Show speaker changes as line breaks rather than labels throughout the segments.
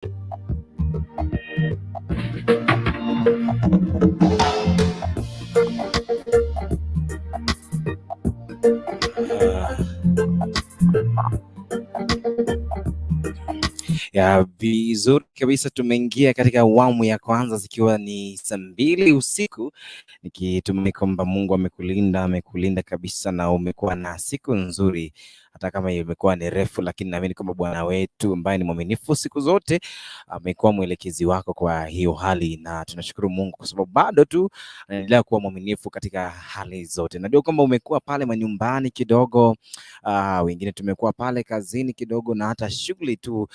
Ya vizuri kabisa, tumeingia katika awamu ya kwanza zikiwa ni saa 2 usiku, nikitumai kwamba Mungu amekulinda kabisa na umekuwa na siku nzuri, hata kama imekuwa ni refu, lakini naamini kwamba Bwana wetu ambaye ni mwaminifu siku zote amekuwa mwelekezi wako kwa hiyo hali, na tunashukuru Mungu kwa sababu bado tu anaendelea kuwa mwaminifu katika hali zote. Najua kwamba umekuwa pale manyumbani kidogo, wengine tumekuwa pale kazini kidogo, na hata shughuli tu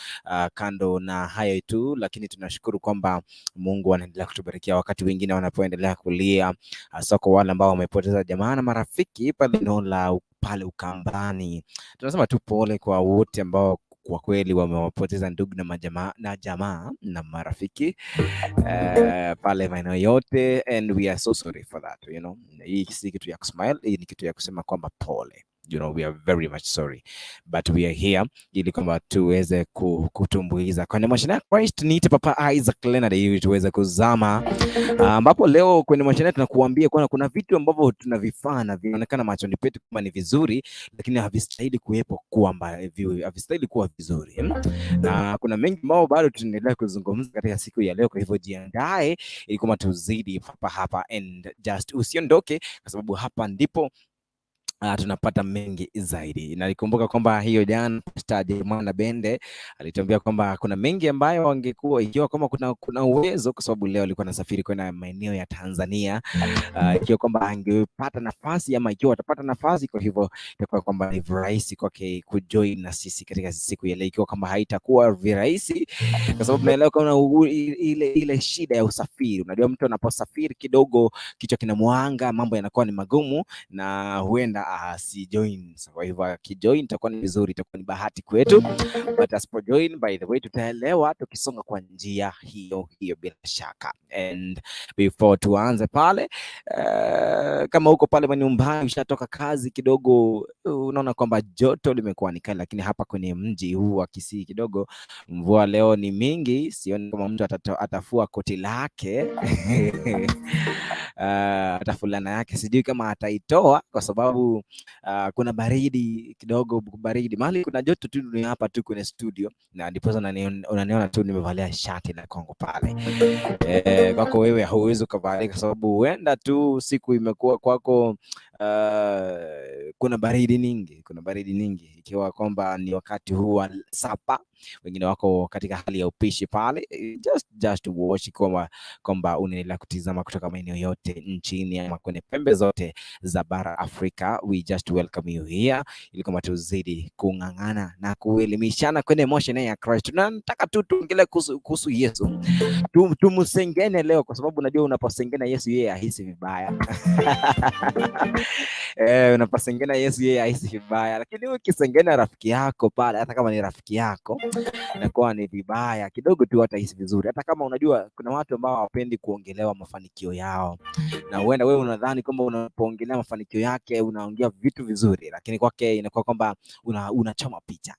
kando na hayo tu, lakini tunashukuru kwamba Mungu anaendelea kutubarikia wakati wengine wanapoendelea kulia, hasa kwa wale ambao wamepoteza jamaa na marafiki pale pale Ukambani. Tunasema tu pole kwa wote ambao kwa kweli wamewapoteza ndugu na jamaa na marafiki pale maeneo yote, and we are so sorry for that, you know. Hii si kitu ya kusmile, hii ni kitu ya kusema kwamba pole. You know, we are very much sorry, but we are here ili kwamba tuweze kutumbuiza kwenye MOSHENEE Christ. Niite Papa Isaac LENARD ili tuweze kuzama, ambapo leo kwenye MOSHENEE tunakuambia kuna vitu ambavyo tunavifanya vinaonekana machoni petu kama ni vizuri, lakini havistahili kuwepo havistahili kuwa vizuri, na kuna mengi ambao bado tunaendelea kuzungumza katika siku ya leo. Kwa hivyo jiandae ili kwamba tuzidi hapa and just usiondoke, kwa sababu hapa ndipo tunapata mengi zaidi. Na nikumbuka kwamba hiyo jana Pastor Ninaenda alituambia kwamba kuna mengi ambayo wangekuwa, ikiwa kama kuna uwezo, kwa sababu leo alikuwa anasafiri kwenda maeneo ya Tanzania, ikiwa kwamba angepata nafasi ama ikiwa atapata nafasi, kwa hivyo itakuwa kwamba ni rahisi kwake kujoin na sisi katika siku ya leo. Ikiwa kwamba haitakuwa rahisi, kwa sababu naelewa kuna ile shida ya usafiri. Unajua mtu anaposafiri kidogo kichwa kinamwanga, mambo yanakuwa ni magumu na huenda si join. Kwa hivyo akijoin itakuwa ni vizuri, itakuwa ni bahati kwetu, but asipo join, by the way, tutaelewa tukisonga kwa njia hiyo bila shaka. And before tuanze pale, kama uko pale nyumbani ushatoka kazi kidogo, unaona kwamba joto limekuwa ni kali, lakini hapa kwenye mji huu wa Kisii kidogo mvua leo ni mingi. Sioni kama mtu atafua koti lake hata fulana yake sijui kama ataitoa, kwa sababu kuna baridi kidogo, mahali kuna joto tu ni hapa tu kwenye studio, na ndipo unaniona tu nimevalia shati la Kongo pale. Kwako wewe hauwezi kuvalia, kwa sababu huenda tu siku imekuwa kwako kuna baridi nyingi, ikiwa kwamba ni wakati huu wa sapa, wengine wako katika hali ya upishi pale. Just watch kwamba unaendelea kutizama kutoka maeneo yote nchini ama kwenye pembe zote za bara Afrika. We just welcome you here ili kama tuzidi kung'ang'ana na kuelimishana kwenye MOSHENEE ya Christ. Tunataka tu tuongelee kuhusu Yesu. Tumusengene leo, kwa sababu unajua unaposengena Yesu yeye ahisi vibaya. Unaposengena Yesu yeye ahisi vibaya, lakini ukisengena rafiki yako pale, hata kama ni rafiki yako, inakuwa ni vibaya kidogo tu, hata hisi vizuri. Hata kama unajua kuna watu ambao hawapendi kuongelewa mafanikio yao, na huenda wewe unadhani kwamba unapoongelea mafanikio yake unaongea vitu vizuri, lakini kwake inakuwa kwamba unachoma picha.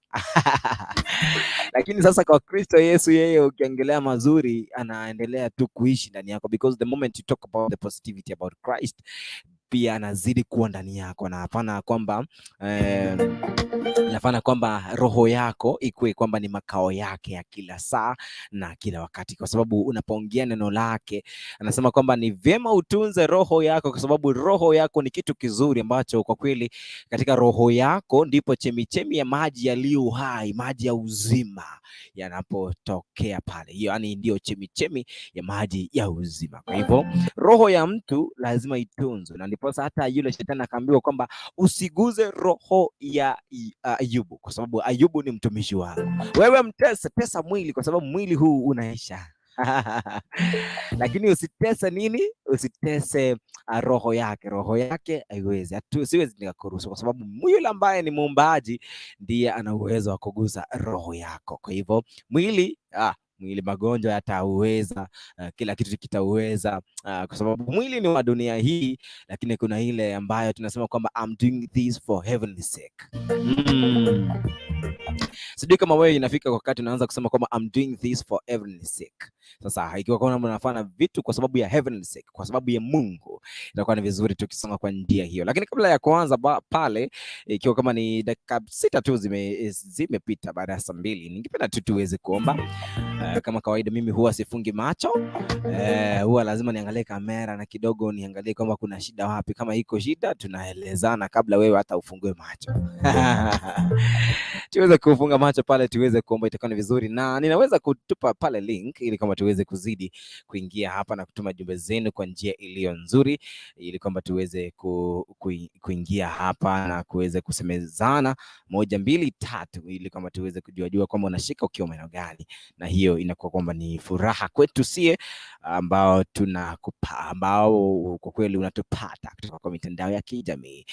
Lakini sasa kwa Kristo Yesu, yeye ukiongelea mazuri anaendelea tu kuishi ndani yako, because the moment you talk about the positivity about Christ, pia anazidi kuwa ndani yako, na nafana kwamba roho yako ikuwe kwamba ni makao yake ya kila saa na kila wakati, kwa sababu unapoongea neno lake anasema kwamba ni vyema utunze roho yako, kwa sababu roho yako ni kitu kizuri ambacho kwa kweli katika roho yako ndipo chemichemi ya maji yaliyo hai, maji ya uzima yanapotokea pale. Hiyo yani ndio chemichemi ya maji ya uzima. Kwa hivyo roho ya mtu lazima itunzwe, na ndipo hata yule shetani akaambiwa kwamba usiguze roho ya Ayubu, kwa sababu Ayubu ni mtumishi wako. Wewe tesa mwili, kwa sababu mwili huu unaisha. Lakini usitese roho yake haiwezi. Siwezi nikakuruhusu, kwa sababu yule ambaye ni muumbaji ndiye ana uwezo wa kugusa roho yako. Kwa hivyo mwili mwili magonjwa yatauweza, kila kitu kitauweza, kwa sababu mwili ni wa dunia hii, lakini kuna ile ambayo tunasema kwamba I'm doing this for heavenly sake. Sijui kama wewe inafika wakati unaanza kusema kwamba I'm doing this for heavenly sake. Sasa ikiwa kama unafanya vitu kwa sababu ya heavenly sake, kwa sababu ya Mungu, itakuwa ni vizuri tukisonga kwa njia hiyo. Lakini kabla ya kuanza pale, ikiwa kama ni dakika 6 tu zimepita baada ya saa 2, ningependa tu tuweze kuomba. Kama kawaida mimi huwa sifungi macho. Huwa lazima niangalie kamera na kidogo niangalie kwamba kuna shida wapi. Kama iko shida tunaelezana kabla wewe hata ufungue macho. Tuweze kufunga macho pale, tuweze kuomba, itakuwa ni vizuri, na ninaweza kutupa pale link ili kama tuweze kuzidi kuingia hapa na kutuma jumbe zenu kwa njia iliyo nzuri, ili kwamba tuweze kuingia hapa na kuweze kusemezana 1 2 3, ili kama tuweze kujua kwamba unashika ukiwa maeneo gani, na hiyo inakuwa kwamba ni furaha kwetu sie ambao ambao kwa kweli unatupata kutoka kwa mitandao ya kijamii.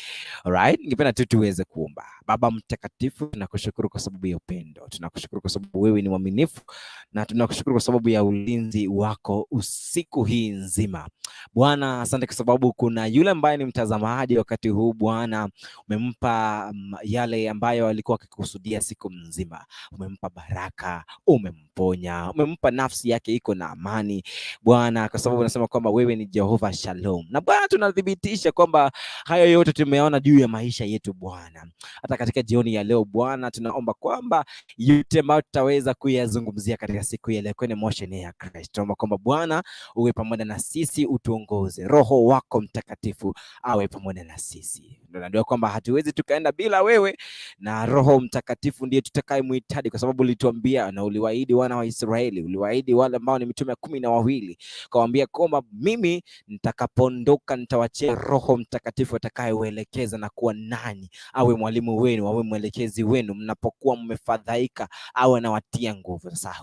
Alright, ningependa tu tuweze kuomba. Baba mtakatifu, tunakushukuru kwa sababu ya upendo. Tunakushukuru kwa sababu wewe ni mwaminifu, na tunakushukuru kwa sababu ya ulinzi wako usiku hii nzima. Bwana, asante kwa sababu kuna yule ambaye ni mtazamaji wakati huu. Bwana, umempa yale ambayo alikuwa akikusudia siku nzima. Umempa baraka, umemponya, umempa nafsi yake iko na amani. Bwana, kwa sababu unasema kwamba wewe ni Jehova Shalom. Na Bwana, tunadhibitisha kwamba hayo yote tumeona juu ya maisha yetu Bwana. Hata katika jioni ya leo Bwana, tunaomba kwamba yote ambayo tutaweza kuyazungumzia katika siku ya leo kwenye MOSHENEE ya Christ, tunaomba kwamba Bwana uwe pamoja na sisi, utuongoze. Roho wako Mtakatifu awe pamoja na sisi. Tunajua kwamba hatuwezi tukaenda bila wewe, na Roho Mtakatifu ndiye tutakayemhitaji, kwa sababu ulituambia na uliwaahidi wana wa Israeli, uliwaahidi wale ambao ni mitume 12, kawaambia kwamba mimi nitakapoondoka nitawachia Roho Mtakatifu atakayewaelekeza na kuwa nani, awe mwalimu wenu, awe mwelekezi wenu mnapokuwa mmefadhaika, awe anawatia nguvu. Sasa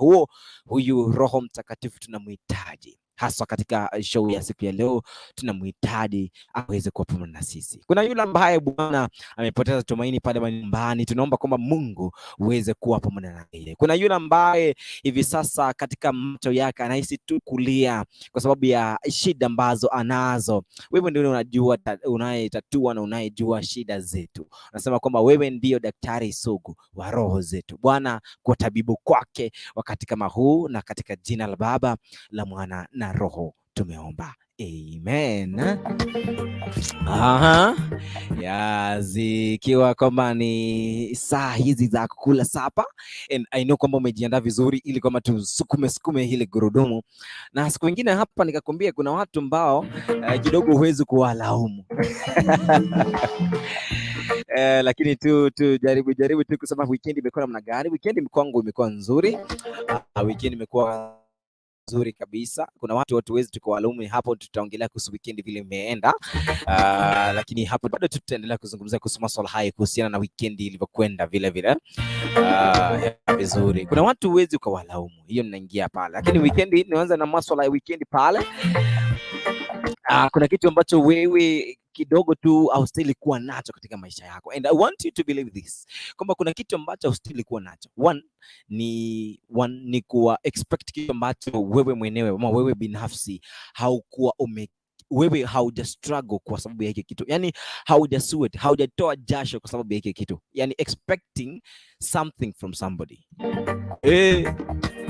huyu Roho Mtakatifu tunamhitaji hasa katika show ya siku ya leo. Tunamhitaji aweze kuwa pamoja na sisi. Kuna yule ambaye Bwana amepoteza tumaini pale nyumbani, tunaomba kwamba Mungu uweze kuwa pamoja na yeye. Kuna yule ambaye hivi sasa katika macho yake anahisi tu kulia kwa sababu ya shida ambazo anazo. Wewe ndio unajua, unayetatua na unayejua shida zetu. Nasema kwamba wewe ndio daktari sugu wa roho zetu. Bwana, kwa tabibu kwake wakati kama huu, na katika jina la Baba, la Mwana na Roho tumeomba. Amen. Zikiwa kwamba ni saa hizi za kukula sapa, and I know kwamba umejiandaa vizuri ili kwamba tusukume hili gurudumu. Na siku nyingine hapa nikakwambia kuna watu ambao kidogo huwezi kuwalaumu. Lakini tu jaribu tu kusema weekend imekuwa namna gani. Weekend kwangu imekuwa nzuri. Weekend imekuwa nzuri kabisa. Kuna watu huwezi tukawalaumu hapo, tutaongelea kuhusu weekend vile imeenda. Lakini hapo bado tutaendelea kuzungumzia kuhusu masuala haya kuhusiana na weekend ilivyokwenda vile. Vizuri. Kuna watu huwezi ukawalaumu, hiyo ninaingia pale. Lakini weekend nianza na masuala ya weekend pale. Kuna kitu ambacho wewe kidogo tu haustahili kuwa nacho katika maisha yako, and I want you to believe this, kwamba kuna kitu ambacho haustahili kuwa nacho. One ni kuwa expect kitu ambacho wewe mwenyewe ama wewe binafsi haukuwa wewe hauja struggle kwa sababu ya hiki kitu. Yani hauja sweat, haujatoa jasho kwa sababu ya hiki kitu. Yani expecting something from somebody.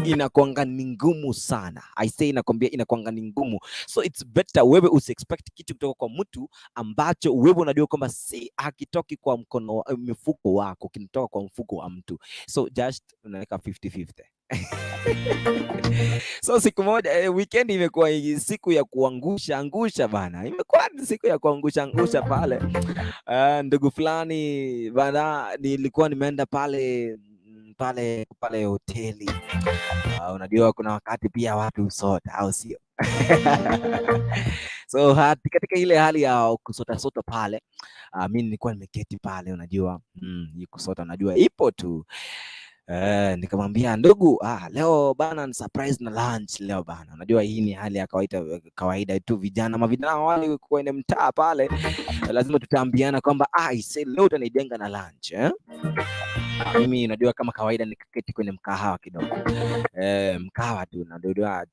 Inakuanga ni ngumu sana. I say nakwambia inakuanga ni ngumu. So it's better wewe usiexpect kitu kutoka kwa mtu ambacho wewe unajua kwamba si hakitoki kwa mfuko wako, kinatoka kwa mfuko wa mtu. So just unaweka 50-50. So siku moja weekend imekuwa siku ya kuangusha bana. Imekuwa siku ya kuangusha pale. Ndugu fulani bana, nilikuwa nimeenda pale hoteli. Unajua kuna wakati pia watu usota, au sio? So katika ile hali ya kusota pale, mimi nilikuwa nimeketi pale, unajua kusota unajua ipo tu. Nikamwambia ndugu, leo bana ni surprise na lunch leo bana. Unajua hii ni hali ya kawaida tu, vijana wale kwenye mtaa pale lazima tutaambiana kwamba leo utanijenga na lunch. Mimi unajua kama kawaida nikiketi kwenye mkahawa kidogo. Mkahawa tu unajua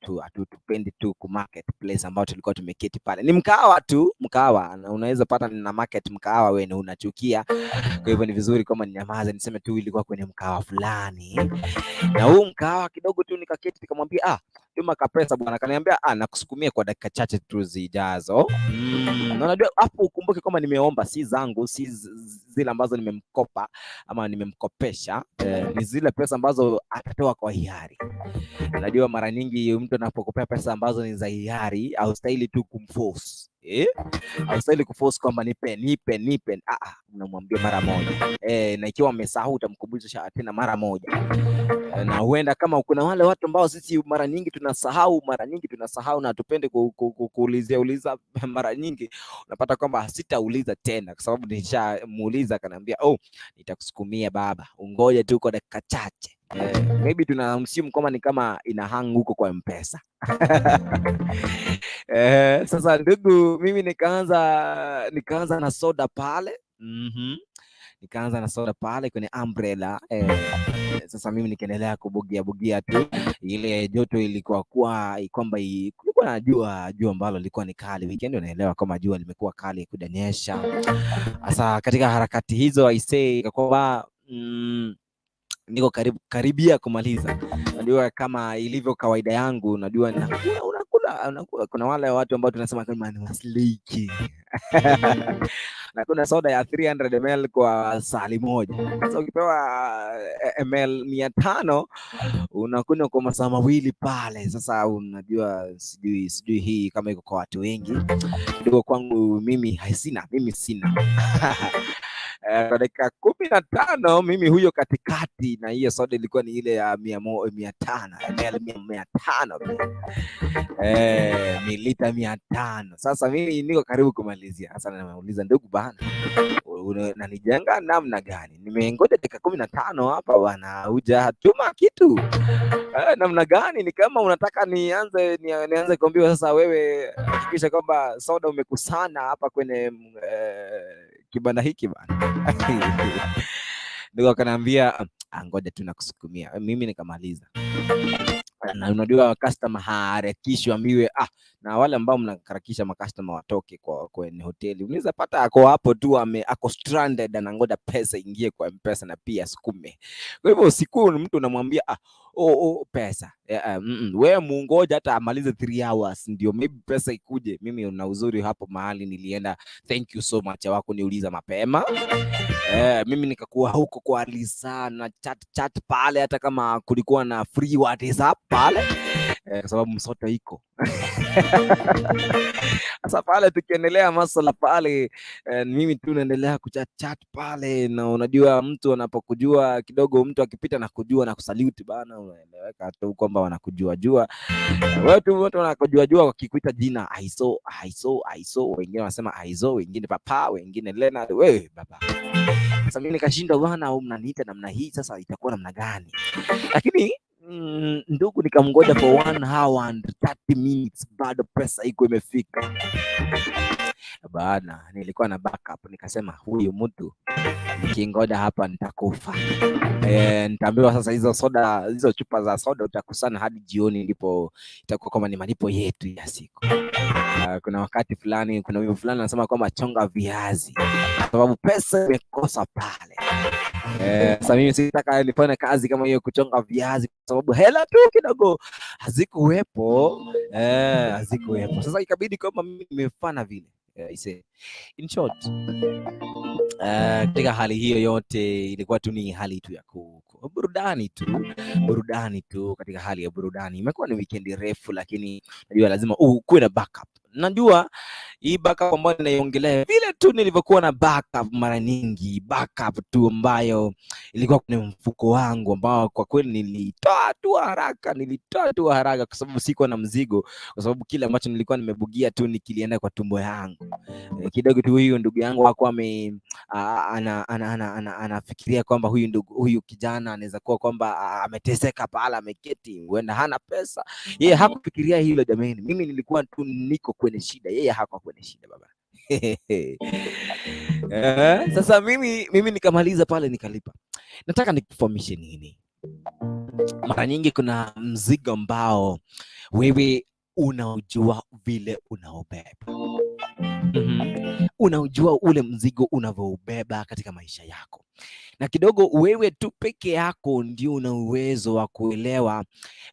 tupendi tu ku marketplace ambao tulikuwa tumeketi pale. Ni mkahawa tu, mkahawa. Na unaweza pata nina market mkahawa wewe unachukia. Kwa hivyo ni vizuri kama ninyamaze niseme tu ilikuwa kwenye mkahawa fulani. Na huu mkahawa kidogo tu nikaketi nikamwambia tuma kapesa bwana. Akaniambia nakusukumia kwa dakika chache tu zijazo. Na unajua hapo ukumbuke kama nimeomba, si zangu, si zile ambazo nimemkopa ama nimemkopesha. Ni zile pesa ambazo atatoa kwa hiari. Unajua mara nyingi mtu anapokopea pesa ambazo ni za hiari au stahili tu kumforce. Au stahili kuforce kwamba nipe. Unamwambia mara moja. Na ikiwa amesahau utamkumbusha tena mara moja. Na huenda kama kuna wale watu ambao sisi mara nyingi tunasahau na tupende kuuliza mara nyingi, unapata kwamba sitauliza tena kwa sababu nishamuuliza akaniambia nitakusukumia baba, ungoje tu kwa dakika chache. Maybe tunamsimu kama ni kama ina hang huko kwa M-Pesa. Sasa ndugu, mimi nikaanza na soda pale. Nikaanza na soda pale kwenye umbrella. Sasa mimi nikaendelea kubugia tu. Ile joto ilikuwa kwamba kulikuwa na jua ambalo lilikuwa ni kali. Weekend unaelewa kama jua limekuwa kali kudanyesha. Sasa katika harakati hizo I say kwamba niko karibia kumaliza. Unajua kama ilivyo kawaida yangu, unajua unakula kuna wale watu ambao tunasema kama ni wasliki. Na kuna soda ya 300 ml kwa sali moja. Sasa ukipewa ml 500 unakunywa kwa masaa mawili pale. Sasa unajua sijui hii kama iko kwa watu wengi. Kidogo kwangu mimi sina. Kwa dakika 15 mimi huyo katikati, na hiyo soda ilikuwa ni ile ya 500 mililita 500. Sasa mimi niko karibu kumalizia. Sasa namuuliza ndugu bana, unanijenga namna gani? Nimengoja dakika 15 hapa bwana, hujatuma kitu. Namna gani? Ni kama unataka nianze kuambiwa sasa wewe hakikisha kwamba soda umekusana hapa kwenye kibanda hiki bana. Ndio akaniambia ngoja tu nakusukumia. Mimi nikamaliza. Na unajua customer harakishwi ambiwe na wale ambao mnakarakisha customer watoke kwenye hoteli. Unaweza pata ako hapo tu ako stranded, anangoja pesa ingie kwa M-Pesa na pia sukume. Kwa hivyo usiku mtu unamwambia pesa. Wewe muongoja hata amalize 3 hours ndio maybe pesa ikuje. Mimi una uzuri hapo mahali nilienda, thank you so much wako niuliza mapema. Mimi nikakuwa huko kwa Lisa na chat pale, hata kama kulikuwa na free WhatsApp pale, kwa sababu msoto iko. Sasa pale tukiendelea masuala pale, mimi tu naendelea kuchat pale, na unajua mtu anapokujua kidogo, mtu akipita na kujua na kusalute bana, unaeleweka tu kwamba wanakujua. Watu wanakujua wakikuita jina Aiso, wengine wanasema Aizo, wengine papa, wengine LENARD, wewe baba. Sasa mimi nikashindwa bwana, mnaniita namna hii, sasa itakuwa namna gani? Lakini ndugu, nikamngoja for 1 hour and 30 minutes, bado pesa iko imefika bana. Nilikuwa na backup, nikasema huyu mtu nikingoja hapa nitakufa. Nitaambiwa sasa hizo chupa za soda utakusana hadi jioni, ndipo itakuwa kama ni malipo yetu ya siku. Kuna wakati fulani, kuna wimbo fulani anasema kwamba chonga viazi, sababu pesa imekosa pale. Sasa mimi sitaka nifanye kazi kama hiyo kuchonga viazi, kwa sababu hela tu kidogo hazikuwepo. Sasa ikabidi kama mimi nimefanya vile. In short, katika hali hiyo yote ilikuwa tu ni hali tu ya burudani tu. Katika hali ya burudani, imekuwa ni weekend refu, lakini najua lazima kuwe na backup. Najua hii backup ambayo ninaiongelea vile tu nilivyokuwa na backup mara nyingi, backup tu ambayo ilikuwa kwenye mfuko wangu, ambao kwa kweli nilitoa tu haraka kwa sababu sikuwa na mzigo, kwa sababu kile ambacho nilikuwa nimebugia tu nikilienda kwa tumbo yangu. Kidogo tu huyu ndugu yangu wako anafikiria kwamba huyu kijana anaweza kuwa kwamba ameteseka pale, ameketi, huenda hana pesa. Yeye hakufikiria hilo jamani. Mimi nilikuwa tu niko kwenye shida, yeye hakuwa kwenye shida baba. Sasa mimi nikamaliza pale nikalipa. Nataka nikufahamishe nini? Mara nyingi kuna mzigo ambao wewe unaujua vile unaobeba. Unaujua ule mzigo unavyoubeba katika maisha yako, na kidogo wewe tu peke yako ndio una uwezo wa kuelewa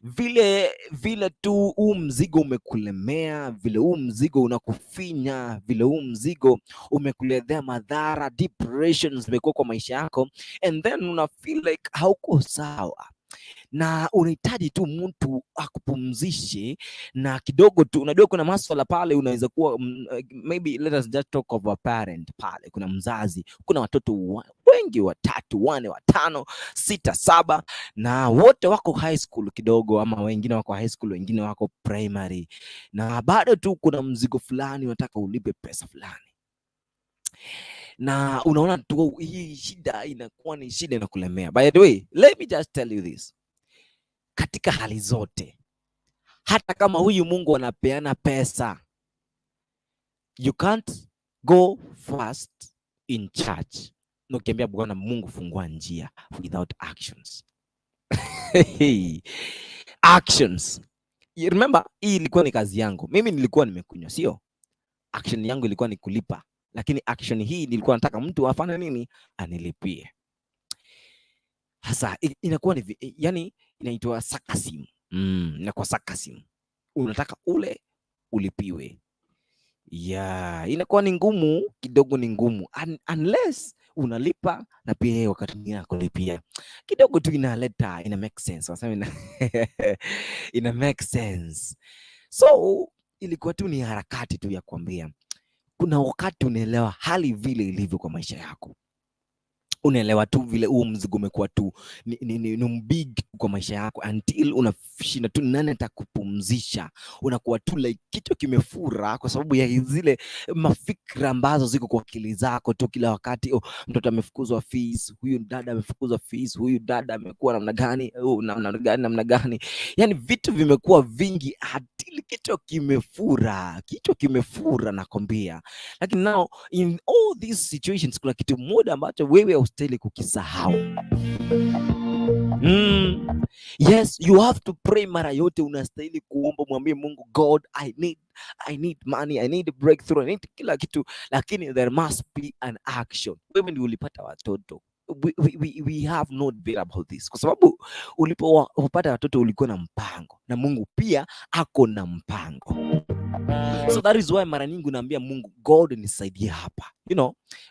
vile tu huu mzigo umekulemea, vile huu mzigo unakufinya, vile huu mzigo umekuletea madhara, depressions zimekuwa kwa maisha yako, and then una feel like hauko sawa na unahitaji tu mtu akupumzishe na kidogo tu. Unajua kuna masuala pale, unaweza kuwa maybe let us just talk of a parent pale. Kuna mzazi, kuna watoto wengi, 3, 4, 5, 6, 7, na wote wako high school kidogo, ama wengine wako high school, wengine wako primary, na bado tu kuna mzigo fulani unataka ulipe pesa fulani, na unaona tu hii shida inakuwa ni shida inakulemea. By the way, let me just tell you this, katika hali zote, hata kama huyu Mungu anapeana pesa, you can't go fast in church na ukiambia Bwana Mungu fungua njia without actions. Actions. You remember, hii ilikuwa ni kazi yangu. Mimi nilikuwa nimekunywa, sio? Action yangu ilikuwa ni kulipa, lakini action hii nilikuwa nataka mtu afanye nini? Anilipie. Hasa inakuwa ni yani inaitwa sarcasm. Na kwa sarcasm unataka ule ulipiwe. Inakuwa ni ngumu kidogo, ni ngumu unless unalipa na pia wakati mwingine kulipia kidogo tu ina make sense. Wasema ina make sense. So ilikuwa tu ni harakati tu ya kuambia kuna wakati unaelewa hali vile ilivyo kwa maisha yako. Unaelewa tu vile huo mzigo umekuwa tu ni mbig kwa maisha yako, until unashinda tu nani atakupumzisha. Unakuwa tu like kichwa kimefura kwa sababu ya zile mafikra ambazo ziko kwa akili zako tu kila wakati. Mtoto amefukuzwa fees, huyu dada amefukuzwa fees, huyu dada amekuwa namna gani, yani vitu vimekuwa vingi hadi kichwa kimefura nakwambia. Lakini now in all these situations kuna kitu moja ambacho wewe haustahili kukisahau. Yes, you have to pray. Mara yote unastahili kuomba, mwambie Mungu, God, I need money, I need a breakthrough, I need kila kitu, lakini there must be an action. Wewe ndio ulipata watoto. We have not been about this, kwa sababu ulipopata watoto ulikuwa na mpango, na Mungu pia ako na mpango. So that is why mara nyingi unaambia Mungu, God nisaidie hapa,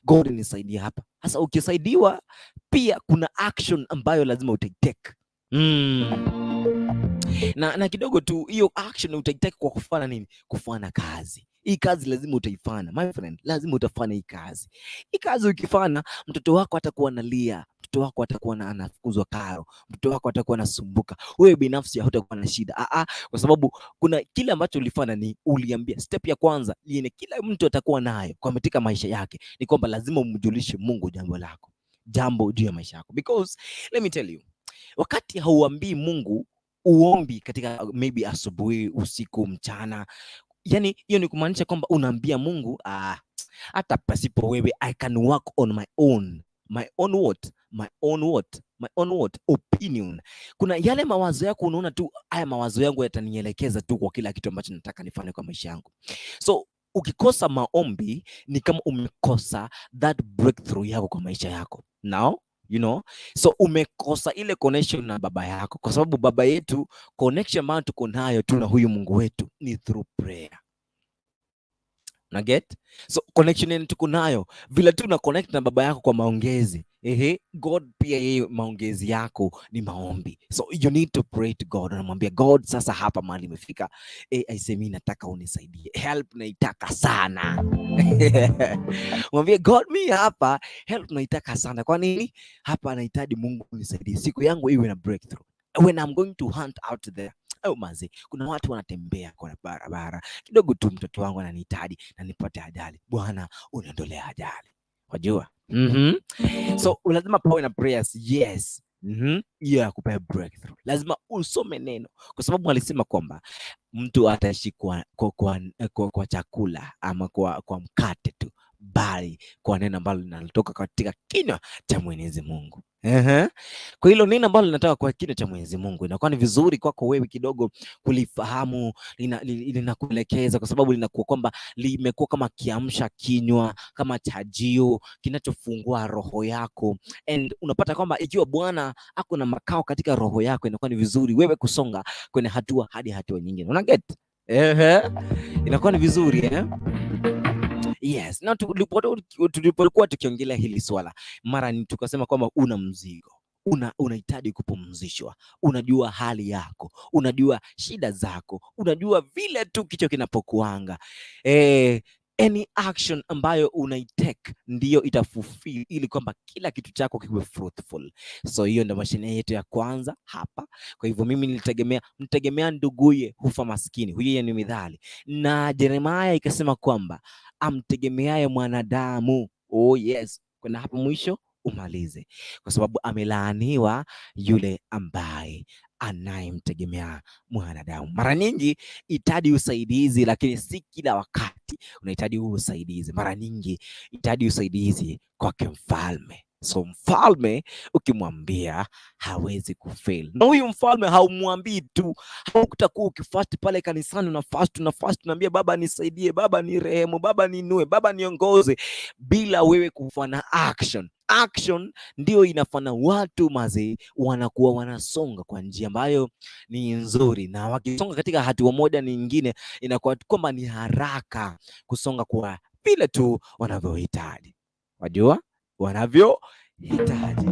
God nisaidie hapa. Sasa ukisaidiwa pia kuna action ambayo lazima utaitake. Na kidogo tu hiyo action utaitake kwa kufanya nini? Kufanya kazi. Hii kazi lazima utaifanya, my friend, lazima utafanya hii kazi. Hii kazi ukifanya, mtoto wako atakuwa analia, mtoto wako atakuwa anafukuzwa karo, mtoto wako atakuwa anasumbuka, wewe binafsi hutakuwa na shida. Kwa sababu kuna kile ambacho ulifanya, ni uliambia. Step ya kwanza ile kila mtu atakuwa nayo kwa katika maisha yake, ni kwamba lazima umjulishe Mungu jambo juu ya maisha yako. Because let me tell you, wakati hauambii Mungu uombi katika maybe asubuhi, usiku, mchana, yani hiyo ni kumaanisha kwamba unaambia Mungu hata pasipo wewe I can work on my own opinion. Kuna yale mawazo yako unaona tu haya mawazo yangu yatanielekeza tu kwa kila kitu ambacho nataka nifanye kwa maisha yangu. So ukikosa maombi ni kama umekosa that breakthrough yako kwa maisha yako. Now so umekosa ile connection na baba yako, kwa sababu baba yetu, connection ambayo tuko nayo tu na huyu Mungu wetu ni through prayer. Na get? So connection yetu tuko nayo vile tu na connect na baba yako kwa maongezi. God pia yeye maongezi yako ni maombi. So you need to pray to God. Unamwambia God, sasa hapa mahali imefika, mimi nataka unisaidie. Help naitaka sana. Mwambie God, mimi hapa help naitaka sana. Kwa nini? Hapa nahitaji Mungu unisaidie. Siku yangu iwe na breakthrough. When I'm going to hunt out there, mazi, kuna watu wanatembea kwa barabara, kidogo tu mtoto wangu ananihitaji na nipate ajali. Bwana, uniondolea ajali. Wajua? So lazima pawe na prayers. Yes, ya kupea breakthrough lazima usome neno, kwa sababu alisema kwamba mtu ataishi kwa chakula ama kwa mkate tu, bali kwa neno ambalo linatoka katika kinywa cha Mwenyezi Mungu. Kwa hilo neno ambalo linatoka kwa kinywa cha Mwenyezi Mungu, inakuwa ni vizuri kwako wewe kidogo kulifahamu, linakuelekeza, kwa sababu linakuwa kwamba limekuwa kama kiamsha kinywa, kama chajio kinachofungua roho yako. And unapata kwamba ikiwa Bwana ako na makao katika roho yako, inakuwa ni vizuri wewe kusonga kwenye hatua hadi hatua nyingine. Una get? Inakuwa ni vizuri Yes, na tulipokuwa tukiongelea hili swala, mara ni tukasema kwamba una mzigo, unahitaji kupumzishwa, unajua hali yako, unajua shida zako, unajua vile tu kichwa kinapokuanga. Any action ambayo unaitake ndiyo itafulfill ili kwamba kila kitu chako kiwe fruitful. So hiyo ndio mashine yetu ya kwanza hapa. Kwa hivyo mimi mtegemea nduguye hufa maskini. Huyo ni mithali. Na Yeremia ikasema kwamba amtegemeaye mwanadamu, oh yes, kwenda hapo mwisho umalize, kwa sababu amelaaniwa yule ambaye anayemtegemea mwanadamu. Mara nyingi hitaji usaidizi, lakini si kila wakati unahitaji usaidizi. Mara nyingi hitaji usaidizi kwake mfalme. So mfalme ukimwambia hawezi kufail. Na huyu mfalme haumwambii tu, hautakuwa ukifast pale kanisani na fast unaambia Baba nisaidie, Baba ni rehemu, Baba ninue, Baba niongoze, bila wewe kufanya action. Action ndio inafanya watu wanakuwa wanasonga kwa njia ambayo ni nzuri, na wakisonga katika hatua moja nyingine inakuwa kwamba ni haraka kusonga kwa vile tu wanavyohitaji. Wajua wanavyohitaji.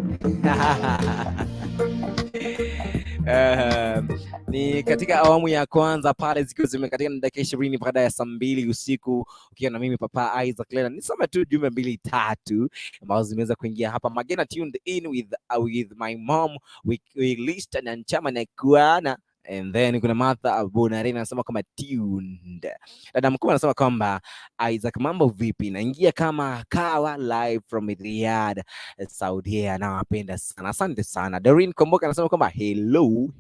Ni katika awamu ya kwanza pale zikiwa zimekatika na dakika 20 baada ya saa 2 usiku, ukiwa na mimi Papa Isaac Lena. Nisome tu jumbe 2-3 ambazo zimeweza kuingia hapa. Magena tuned in with my mom, we list and chama na kuana. And then kuna Martha Abunarina anasema kama tuned. Dada mkuu anasema kwamba Isaac, mambo vipi? Naingia kama kawa live from Riyadh, Saudi. Nawapenda sana. Asante sana. Doreen Komboka anasema kwamba hello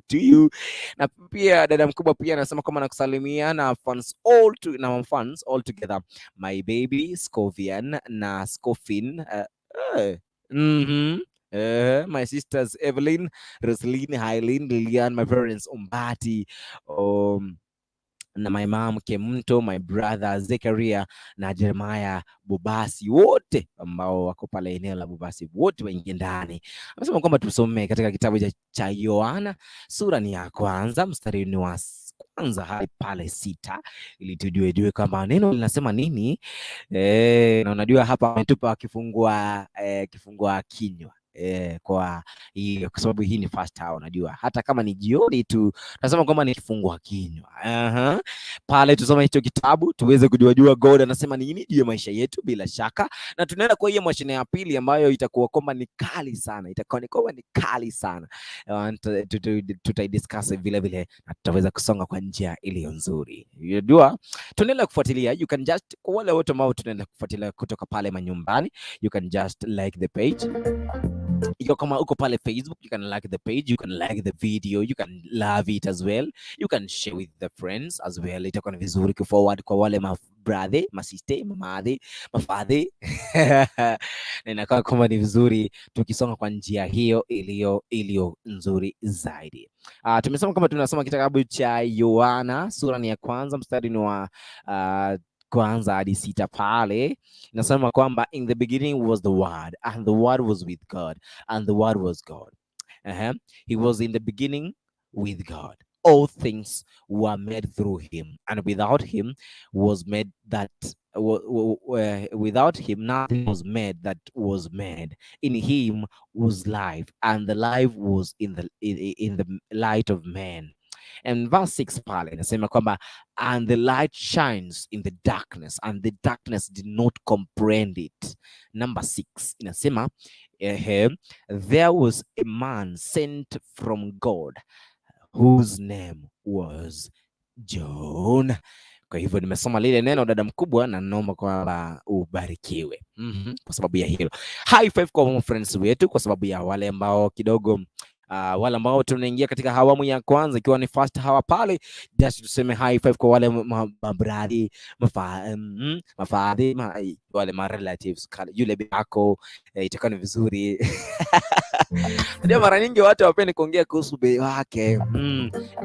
to you. Na pia dada mkubwa pia anasema kwamba nakusalimia na fans all together. My baby Scovian na Scofin. My sisters Evelyn, Rosaline, Hailin, Lilian, my parents Umbati, na my mom Kemto, my brother Zekaria na Jeremiah Bubasi, wote ambao wako pale eneo la Bubasi, wote waingie ndani. Amesema kwamba tusome katika kitabu cha Yohana sura ni ya kwanza mstari ni wa kwanza hadi pale 6, ili tujue kama neno linasema nini. Na unajua hapa ametupa kifungua kinywa kwa hiyo, kwa sababu hii ni first hour. Unajua hata kama ni jioni tu nasema kwamba ni kifungua kinywa. Pale tusome hicho kitabu tuweze kujua God anasema nini juu ya maisha yetu bila shaka. Na tunaenda kwa hiyo mashine ya pili ambayo itakuwa kwamba ni kali sana, tutaidiscuss vile vile na tutaweza kusonga kwa njia iliyo nzuri. Unajua tunaendelea kufuatilia, you can just, kwa wale wote ambao tunaendelea kufuatilia kutoka pale manyumbani, you can just like the page. Kama uko pale Facebook, you can like the page, you can like the video, you can love it as well, you can share with the friends as well. Itakuwa ni vizuri kuforward kwa wale brother, sister, mamadhe, mafadhe. Na inakuwa kama ni vizuri tukisonga kwa njia hiyo iliyo nzuri zaidi. Tumesema kama tunasoma kitabu cha Yohana sura ni ya kwanza mstari ni wa kwanza hadi 6 pale. Inasema kwamba in the beginning was the word, and the word was with God, and the word was God. He was in the beginning with God. All things were made through him, and without him nothing was made that was made. In him was life, and the life was in the light of man. And verse 6 pale inasema kwamba and the light shines in the darkness, and the darkness did not comprehend it. Number 6 inasema there was a man sent from God whose name was John. Kwa hivyo nimesoma lile neno dada mkubwa, na naomba kwamba ubarikiwe kwa sababu ya hilo. High five kwa friends wetu, kwa sababu ya wale ambao kidogo wale ambao tunaingia katika awamu ya kwanza ikiwa ni first hour pale, just tuseme high five kwa wale mabradi mafadhi wale ma relatives yule bako, itakuwa ni vizuri. Ndio mara nyingi watu hawapendi kuongea kuhusu bei wake.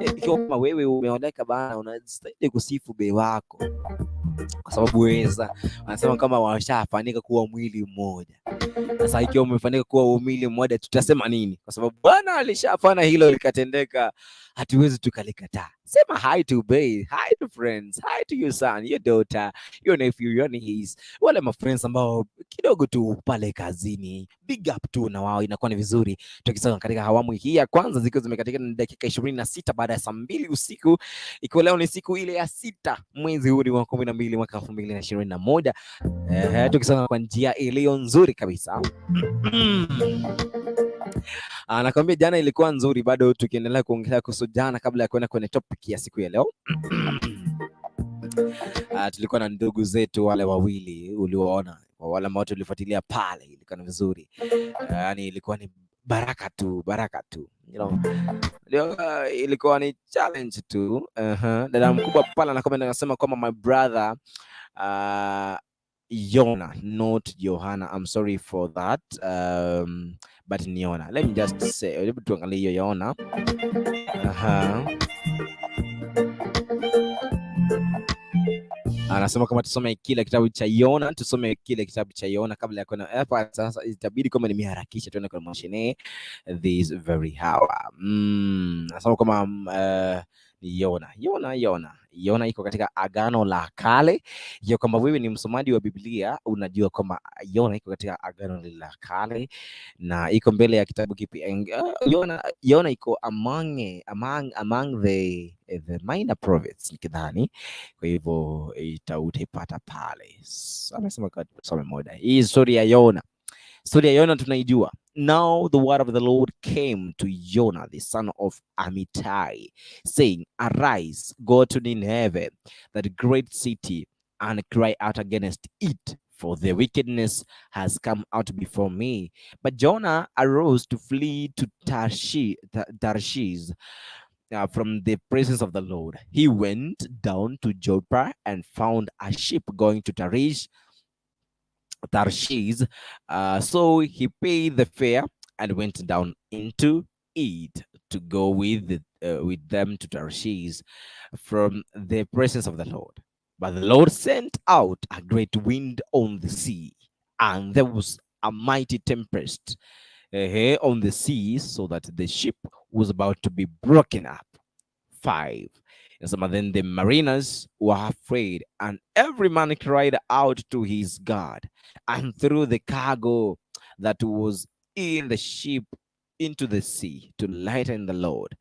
Ikiwa kama wewe umeoleka bana, unastahili kusifu bei wako, kwa sababu weza wanasema kama washafanika kuwa mwili mmoja. Sasa ikiwa umefanika kuwa mwili mmoja, tutasema nini? Kwa sababu bwana alishafanya hilo likatendeka, hatuwezi tukalikataa. Sema hi to Bay, hi to friends, hi to your son, your daughter, your nephew, your niece, wale ma friends ambao kidogo tu pale kazini, big up tu na wao, inakuwa ni vizuri. Tukisonga katika awamu hii ya kwanza, zikiwa zimekatika na dakika 26 baada ya saa 2 usiku, ikiwa leo ni siku ile ya 6 mwezi huu wa 12 mwaka 2021. Tukisonga kwa njia iliyo nzuri kabisa. Nakwambia jana ilikuwa nzuri, bado tukiendelea kuongelea kuhusu jana kabla ya kwenda kwenye topic ya siku ya leo. Tulikuwa na ndugu zetu wale wawili ulioona, kwa wale ambao tulifuatilia pale, ilikuwa ni vizuri. Yani ilikuwa ni baraka tu, you know, ilikuwa ni challenge tu. Dada mkubwa pale anakomenda anasema kwamba my brother Yona, not Johanna. I'm sorry for that. But ni Yona. Let me just say, hebu tuangalie hiyo Yona. Anasema kama tusome kile kitabu cha Yona, kabla ya kwenda hapa. Sasa itabidi kama nimeharakisha tuende kwa MOSHENEE this very hour. Anasema kama Yona iko katika Agano la Kale. Hiyo kama wewe ni msomaji wa Biblia, unajua kama Yona iko katika Agano la Kale na iko mbele ya kitabu kipi? Yona iko among the minor prophets nikidhani. Kwa hivyo utaipata pale. Anasema kwa tusome moja. Hii story ya Yona. Story ya Yona tunaijua. Now the word of the Lord came to Jonah, the son of Amittai, saying, Arise, go to Nineveh, that great city, and cry out against it, for the wickedness has come out before me. But Jonah arose to flee to Tarshish from the presence of the Lord. He went down to Joppa and found a ship going to Tarshish. So he paid the fare and went down into it to go with them to Tarshish from the presence of the Lord. But the Lord sent out a great wind on the sea, and there was a mighty tempest on the sea, so that the ship was about to be broken up. 5. Then the mariners were afraid, and every man cried out to his God, and threw the cargo that was in the ship into the sea to lighten the load.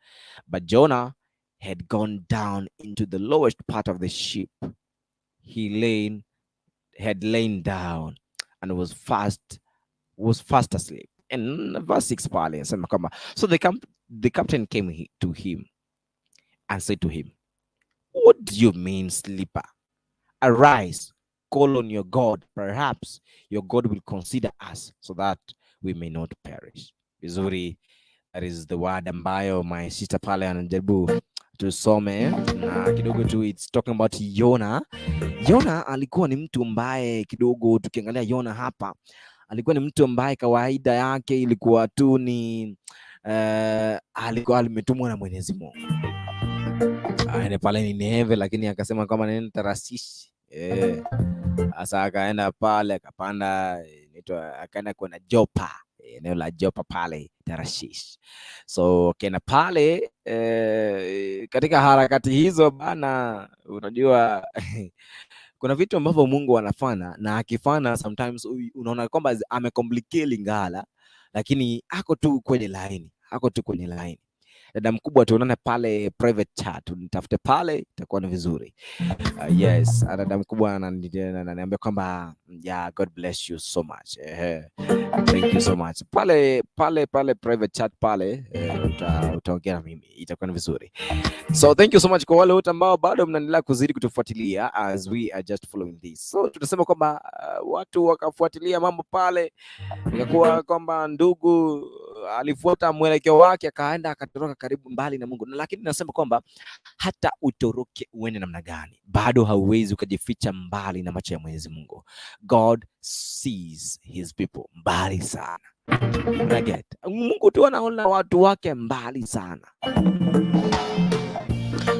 But Jonah had gone down into the lowest part of the ship. He had lain down and was fast asleep. And verse 6 pale, so the captain came to him and said to him, What do you mean, sleeper? Arise, call on your God. Perhaps your God will consider us so that we may not perish. Vizuri, that is the word ambayo my sister pale anajaribu tusome na kidogo tu. It's talking about Yona. Yona alikuwa ni mtu ambaye kidogo tukiangalia Yona hapa, alikuwa ni mtu ambaye kawaida yake ilikuwa tu ni alikuwa alimetumwa na Mwenyezi Mungu aende pale Nineve, lakini akasema kama nenda Tarshish. Asa akaenda pale akapanda akaenda kwa Joppa, eneo la Joppa pale Tarshish. So akaenda pale katika harakati hizo bana, unajua kuna vitu ambavyo Mungu anafanya, na akifanya sometimes unaona kwamba amecomplicate Lingala, lakini ako tu kwenye line. Dada mkubwa, tuonane pale private chat, nitafute pale, itakuwa ni vizuri. Yes, dada mkubwa ananiambia kwamba yeah, God bless you so much. Thank you so much. Pale private chat pale utaongea na mimi, itakuwa ni vizuri. So thank you so much kwa wale wote ambao bado mnaendelea kuzidi kutufuatilia as we are just following this. So tunasema kwamba watu wakafuatilia mambo pale, ikakuwa kwamba ndugu alifuata mwelekeo wake akaenda akatoroka karibu mbali na Mungu. Lakini nasema kwamba hata utoroke uende namna gani, bado hauwezi ukajificha mbali na macho ya Mwenyezi Mungu. God sees his people mbali sana. Unaget? Mungu tu anaona watu wake mbali sana.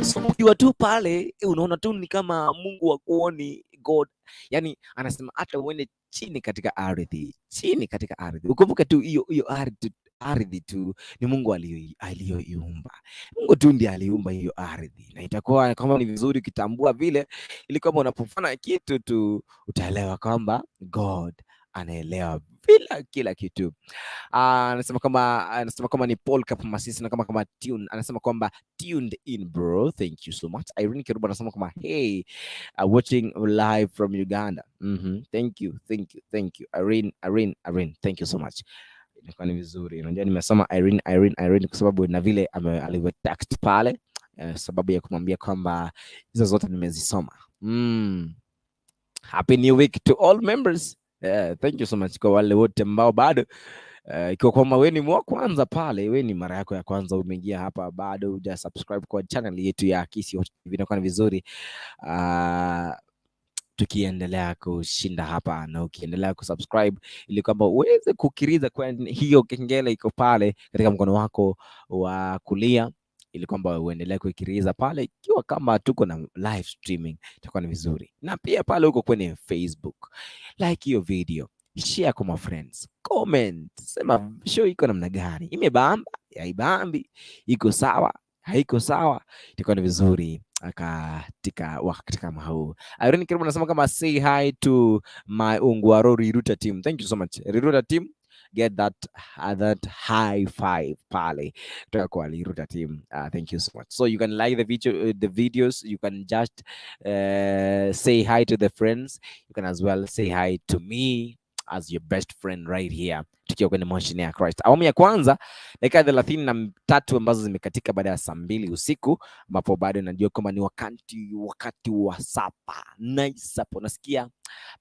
So ukiwa tu pale unaona tu ni kama Mungu hakuoni. God yani anasema hata uende chini katika ardhi, ukumbuke tu hiyo ardhi tu ni Mungu aliyoiumba. Mungu tu ndiye aliumba hiyo ardhi, na itakuwa kama ni vizuri ukitambua vile, ili kama unapofanya kitu tu utaelewa kwamba God anaelewa bila kila kitu. Anasema kama ni Paul Kapamasisi na kama tune, anasema kwamba tuned in bro, thank you so much. Irene Kiruba anasema kama hey, watching live from Uganda. Thank you Irene, thank you so much. Inakuwa ni vizuri, unajua nimesoma Irene kwa sababu na vile alivyo text pale, sababu ya kumwambia kwamba hizo zote nimezisoma. Happy new week to all members. Thank you so much kwa wale wote ambao bado ikiwa kwamba wewe ni mwa kwanza pale, wewe ni mara yako ya kwanza umeingia hapa, bado huja subscribe kwa channel yetu ya Kisi, vinakuwa ni vizuri tukiendelea kushinda hapa, na ukiendelea kusubscribe ili kwamba uweze kukiriza kwa hiyo kengele iko pale katika mkono wako wa kulia, ili kwamba uendelee kuikiriza pale, ikiwa kama tuko na live streaming itakuwa ni vizuri. Na pia pale uko kwenye Facebook, like hiyo video, share kwa friends, comment, sema show iko namna gani, imebamba, haibambi, iko sawa, haiko sawa, itakuwa ni vizuri katika wakati kama huu. Irene Kiruba anasema kama say hi to my Ungwaro Riruta team. Thank you so much Riruta team, get that high five pale kutoka kwa Riruta team. Thank you so much. So you can like the videos, you can just say hi to the friends, you can as well say hi to me as your best friend right here, tukiwa kwenye Moshene ya Christ. Awamu ya kwanza dakika 33 ambazo zimekatika baada ya saa 2 usiku, ambapo bado najua kama ni wakati wa sapa. Nice sapa, unasikia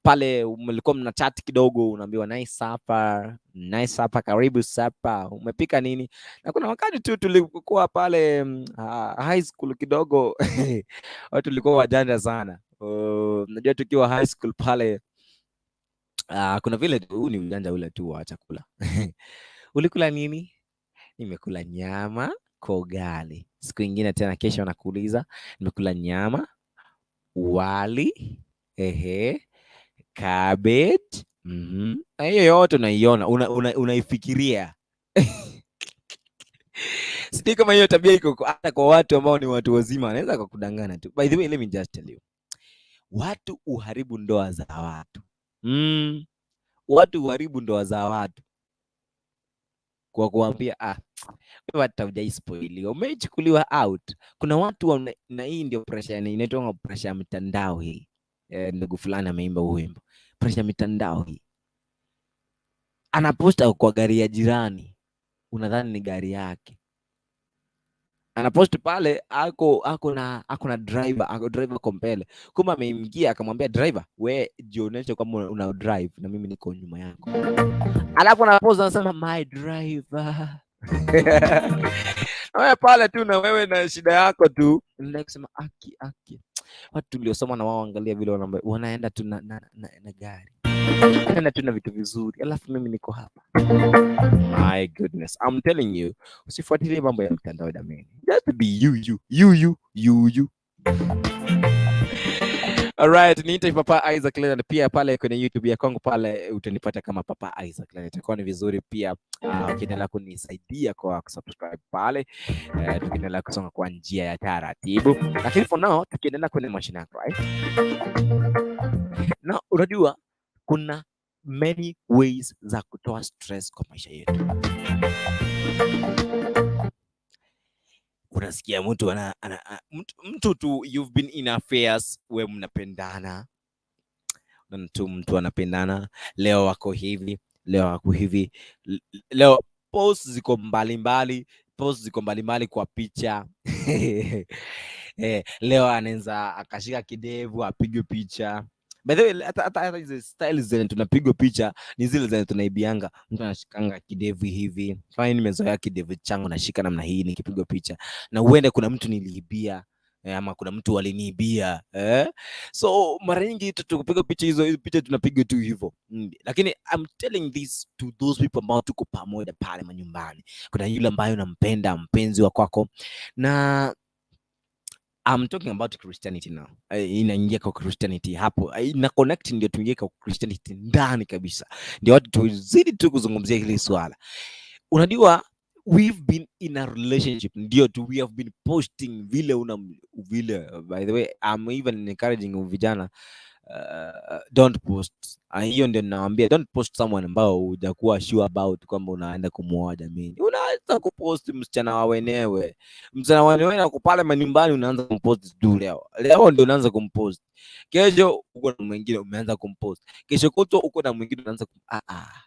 pale mlikuwa mna chat kidogo, unaambiwa nice sapa, karibu sapa, umepika nini? Na kuna wakati tu tulikuwa pale high school kidogo watu walikuwa wajanja sana. Najua tukiwa high school pale kuna vile tu ni ujanja ule tu wa chakula. Ulikula nini? Nimekula nyama kwa ugali. Siku nyingine tena kesho nakuuliza, nimekula nyama, wali, cabbage. Hiyo yote unaiona, unaifikiria. Sisi kama hiyo tabia iko hata kwa watu ambao ni watu wazima, anaweza kukudanganya tu. By the way, let me just tell you, watu uharibu ndoa za watu. Watu uharibu ndoa za watu kwa kuambia wewe hata hujaispoiliwa, umechukuliwa out. Kuna watu na hii ndio pressure, inaitwa pressure ya mitandao hii. Ndugu fulani ameimba wimbo pressure ya mitandao hii. Anaposta kwa gari ya jirani, unadhani ni gari yake. Anapost pale ako na driver kompele, kuma ameingia akamwambia driver, we jionyeshe kama una drive na mimi niko nyuma yako. Alafu anapost anasema my driver. Wewe pale tu na wewe na shida yako tu, ndio kusema aki watu tuliosoma na wao, angalia vile wanaenda tu na gari, wanaenda tu na vitu vizuri, alafu mimi niko hapa. My goodness, I'm telling you, usifuatilie mambo ya mtandao jamani. Just be you. Alright, niite Papa Isaac Leonard pia pale kwenye YouTube ya kwangu pale utanipata kama Papa Isaac Leonard. Itakuwa ni vizuri pia ukiendelea kunisaidia kwa subscribe pale, tukiendelea kusonga kwa njia ya taratibu. Lakini for now tukiendelea kwenye Moshene ya Christ. Na unajua kuna many ways za kutoa stress kwa maisha yetu. unasikia mtu tu, you've been in affairs, we mnapendana na mtu anapendana, leo wako hivi, leo wako hivi, leo post ziko mbalimbali, kwa picha leo anaweza akashika kidevu apige picha. By the way, hata hizo styles zenye tunapigwa picha ni zile zenye tunaibianga. Mtu anashikanga kidevu hivi, kama nimezoea kidevu changu nashika namna hii nikipigwa picha, na uende kuna mtu niliibia ama kuna mtu waliniibia so mara nyingi tukipiga picha hizo picha tunapiga tu hivyo lakini I'm telling this to those people ambao tuko pamoja pale manyumbani. Kuna yule ambaye unampenda, mpenzi wa kwako, na I'm talking about Christianity now. Inaingia kwa Christianity hapo. Ina connect ndio tuingie kwa Christianity ndani kabisa. Ndio watu tuzidi tu kuzungumzia hili swala. Unajua we've been in a relationship, ndio tu we have been posting vile by the way I'm even encouraging vijana don't post. Hiyo ndio ninawaambia, don't post someone ambao hujakuwa sure about kwamba unaenda kumuoa jamii. Unaanza kupost msichana wa wenyewe, na kupale manyumbani unaanza kumpost tu leo ndio unaanza kumpost, kesho uko na mwingine umeanza kumpost, kesho kutwa uko na mwingine unaanza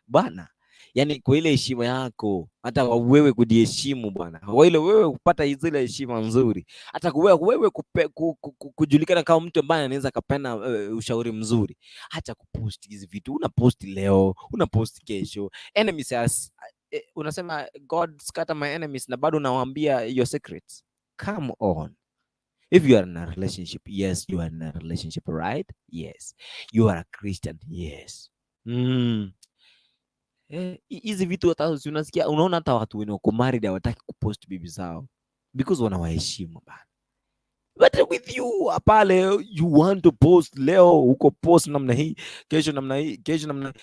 bwana. Yani kwa ile heshima yako, hata wewe kujiheshimu bwana, kwa ile wewe kupata zile heshima nzuri, hata wewe kujulikana kama mtu ambaye anaweza kapena ushauri mzuri, acha kupost hizi vitu. Unapost leo, unapost kesho, enemies unasema God scatter my enemies, na bado unawaambia your secrets. Come on. If you are in a relationship, yes, you are in a relationship, right? Yes. You are a Christian, yes. Hizi vitu hata unasikia, unaona hata watu wenye wako married hawataki kupost bibi zao because wanawaheshimu bana. But with you pale you want to post, leo uko post namna hii, kesho namna hii, kesho namna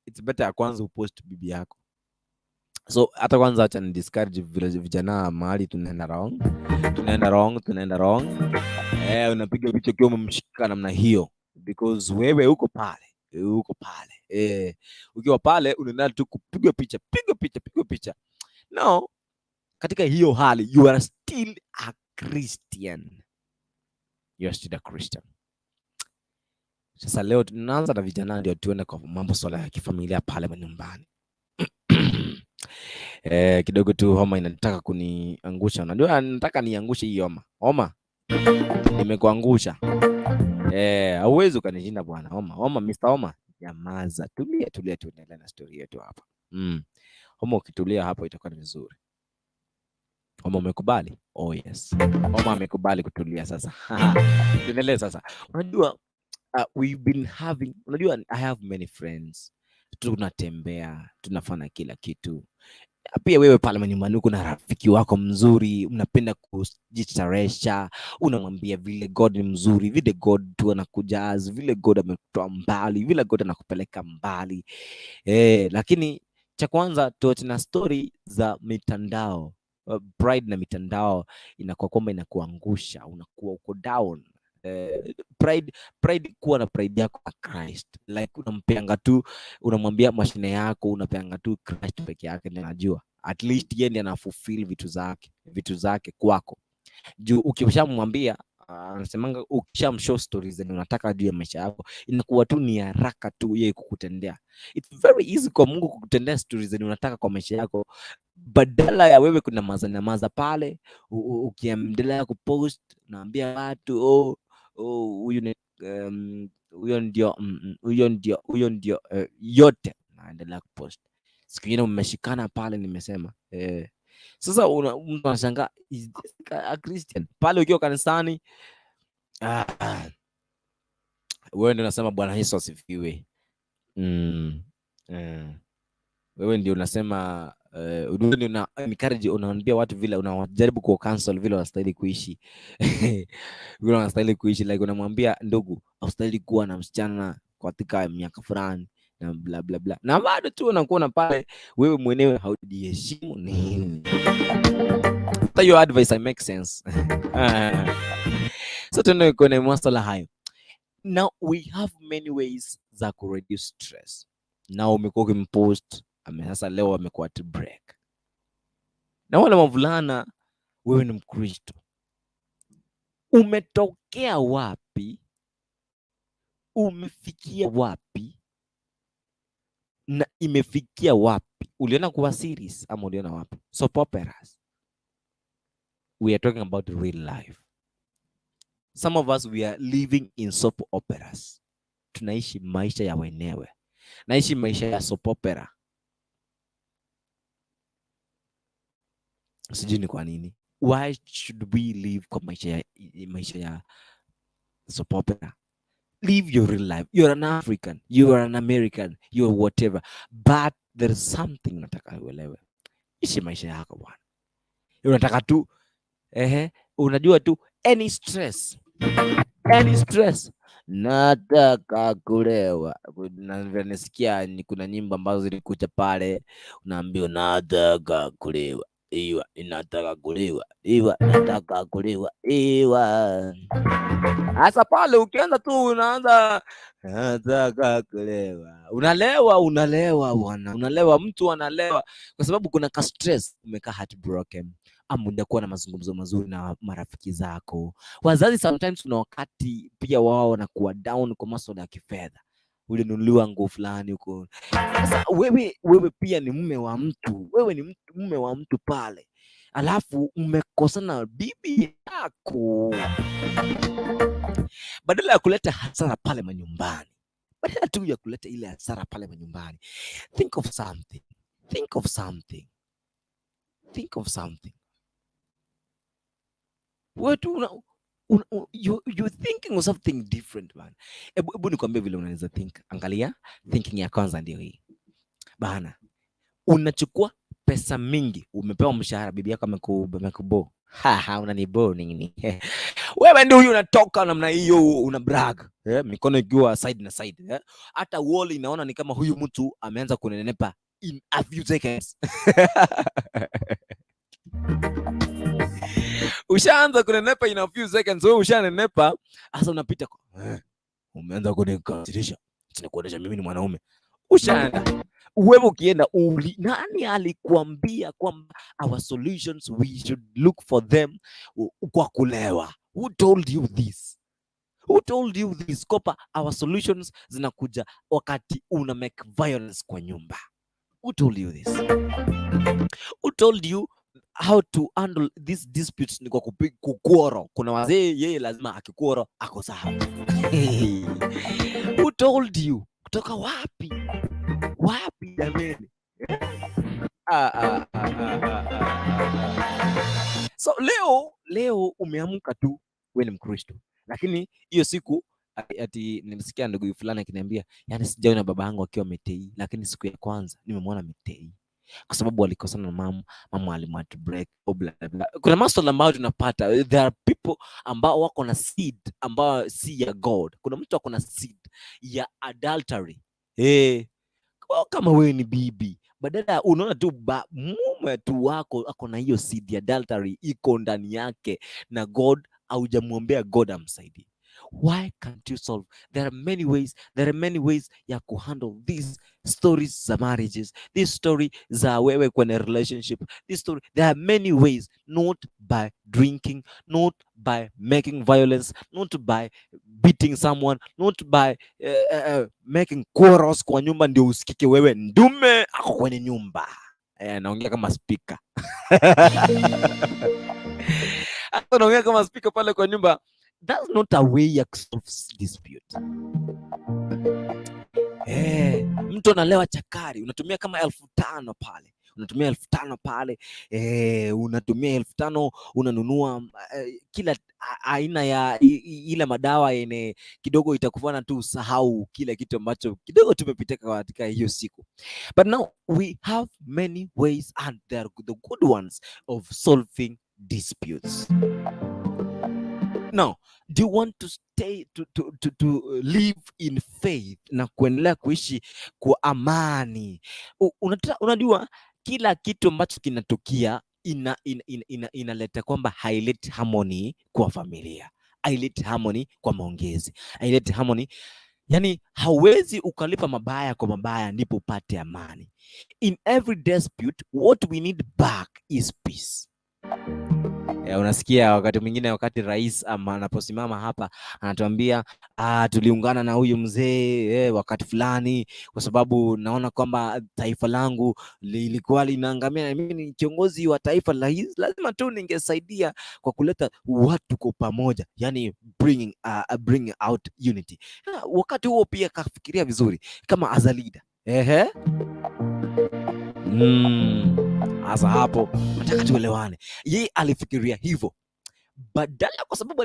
it's better kwanza upost bibi yako. So hata kwanza acha ni discourage vijana mahali tunaenda wrong. Unapiga picha ukiwa umemshika namna hiyo because wewe uko pale. Ukiwa pale unaenda tu kupiga picha. No, katika hiyo hali you are still a Christian. Sasa leo tunaanza na vijana ndio tuende kwa mambo swala ya kifamilia pale nyumbani. Kidogo tu homa inataka kuniangusha. Unajua nataka niangushe hii homa. Nimekuangusha. Hauwezi ukanishinda bwana. Homa Mr. Homa. Nyamaza, tulia tuendelee na story yetu hapa. Homa ukitulia hapo itakuwa vizuri. Homa umekubali? Oh yes. Homa amekubali kutulia sasa. Tuendelee sasa. Unajua we've been having, I have many friends. Tunatembea, tunafanya kila kitu. Pia wewe pale nyumbani uko na rafiki wako mzuri, unapenda kujistarehesha, unamwambia vile God ni mzuri, vile God tu anakujaza, vile God amekutoa mbali, vile God anakupeleka mbali. Lakini cha kwanza tuache na story za mitandao. Pride na mitandao inakuwa kwamba inakuangusha, unakuwa uko down. Pride kuwa na pride yako kwa Christ, like unampeanga tu, unamwambia mashine yako, unapeanga tu Christ peke yake, ndio najua at least yeye ndiye anafulfill vitu zake kwako. Juu ukishamwambia anasemanga ukishamshow stories zenye unataka juu ya maisha yako, inakuwa tu ni haraka tu yeye kukutendea. It's very easy kwa Mungu kukutendea stories zenye unataka kwa maisha yako, badala ya wewe kuna maza pale ukiendelea kupost, naambia watu huyo ndio yote naendelea kupost. Siku nyingine mmeshikana pale, nimesema sasa mtu anashangaa is this a Christian pale ukiwa kanisani. Wewe ndio unasema Bwana Yesu asifiwe. Wewe ndio unasema ndio encourage, unaambia watu vile, unajaribu ku cancel vile wanastahili kuishi. Vile wanastahili kuishi, like unamwambia ndugu hustahili kuwa na msichana katika miaka fulani na bla bla bla, na bado tu unakuona pale wewe mwenyewe haujiheshimu nini. So your advice I make sense. So tunaona kuna masuala hayo. Now we have many ways za ku reduce stress. Now umekuwa ukimpost, sasa leo amekuwa to break. Na wale wavulana, wewe ni Mkristo, umetokea wapi? Umefikia wapi? Na imefikia wapi? Uliona kwa series ama uliona wapi? Soap operas. We are talking about real life. Some of us, we are living in soap operas. Tunaishi maisha ya wenyewe. Naishi maisha ya soap opera. Sijui ni kwa nini. Why should we live kwa maisha ya soap opera? Live your real life. You're an African, you are an American, you are whatever. But there is something nataka uelewe. Ishi maisha yako bwana. Unataka tu unajua tu any stress. Nataka kulewa. Nasikia ni kuna nyimbo ambazo zilikuja pale, unaambiwa nataka kulewa. Iwa, nataka kulewa. Iwa, nataka kulewa. Iwa. Hasa pale ukianza tu unaanza nataka kulewa. Unalewa bwana. Unalewa, mtu analewa kwa sababu kuna ka stress, umekaa heartbroken. Ama unakuwa na mazungumzo mazuri na marafiki zako. Wazazi sometimes kuna wakati pia wao wanakuwa down kwa masuala ya kifedha. Ulinunuliwa nguo fulani huko. Sasa wewe pia ni mume wa mtu. Wewe ni mume wa mtu pale. Alafu mmekosana bibi yako. Badala ya kuleta hasara pale manyumbani. Badala tu ya kuleta ile hasara pale manyumbani. Think of something. You're thinking of something different, man. Ebu nikwambie vile unaweza think. Angalia, thinking ya kwanza ndio hii. Bana, unachukua pesa mingi, umepewa mshahara, bibi yako amekubo. Unanibo nini? Wewe ndio huyu unatoka namna hiyo, una brag. Mikono ikiwa side na side. Hata wall inaona ni kama huyu mtu ameanza kunenepa in a few seconds. Ushaanza kunenepa in a few seconds. Wewe ushanenepa, sasa unapita umeanza kunikasirisha. Sinakuonesha mimi ni mwanaume. Ushaenda. Wewe ukienda nani alikuambia kwamba our solutions we should look for them kwa kulewa? Who told you this? Kopa, our solutions zinakuja wakati una make violence kwa nyumba. Who told you this? Who told you how to handle these disputes? Ni kwa kukuoro. Kuna wazee yeye lazima akikuoro ako sawa. Who told you? Kutoka wapi jameni? So leo umeamka tu wewe ni Mkristo, lakini hiyo siku ati nimesikia ndugu fulani akiniambia, yani sijaona baba yangu akiwa ametei, lakini siku ya kwanza nimemwona ametei kwa sababu walikosana na mama alimwat break. Kuna masuala ambayo tunapata, there are people ambao wako na seed ambao si ya God. Kuna mtu wako na seed ya adultery. Kama wewe ni bibi, badala unaona tu mume tu wako ako na hiyo seed ya adultery iko ndani yake, na God haujamwombea God amsaidie. Why can't you solve? There are many ways ya kuhandle these stories za marriages, this story za wewe kwenye relationship, this story. There are many ways, not by drinking, not by making violence, not by beating someone, not by making quarrels kwa nyumba ndio usikike wewe ndume ako kwenye nyumba. Naongea kama speaker. Naongea kama speaker pale kwa nyumba. That's not a way ya solve dispute. Mtu analewa chakari, unatumia kama 5,000 pale. Unatumia 5,000 pale. Unatumia 5,000 unanunua kila aina ya ile madawa yenye kidogo itakufanya tu usahau kila kitu ambacho kidogo tumepita katika hiyo siku. But now we have many ways, and they are the good ones, of solving disputes. Now, do you want to stay to live in faith na kuendelea kuishi kwa amani? Unajua kila kitu ambacho kinatokea inaleta kwamba haileti harmony kwa familia, haileti harmony kwa maongezi, haileti harmony Yani hawezi ukalipa mabaya kwa mabaya ndipo upate amani. In every dispute, what we need back is peace. Unasikia wakati mwingine, wakati rais ama anaposimama hapa anatuambia tuliungana na huyu mzee wakati fulani kwa sababu naona kwamba taifa langu lilikuwa linaangamia na mimi ni kiongozi wa taifa, lazima tu ningesaidia kwa kuleta watu kwa pamoja, yani bring out unity. Wakati huo pia kafikiria vizuri kama as a leader. Asa hapo nataka tuelewane. Yeye alifikiria hivyo badala, kwa sababu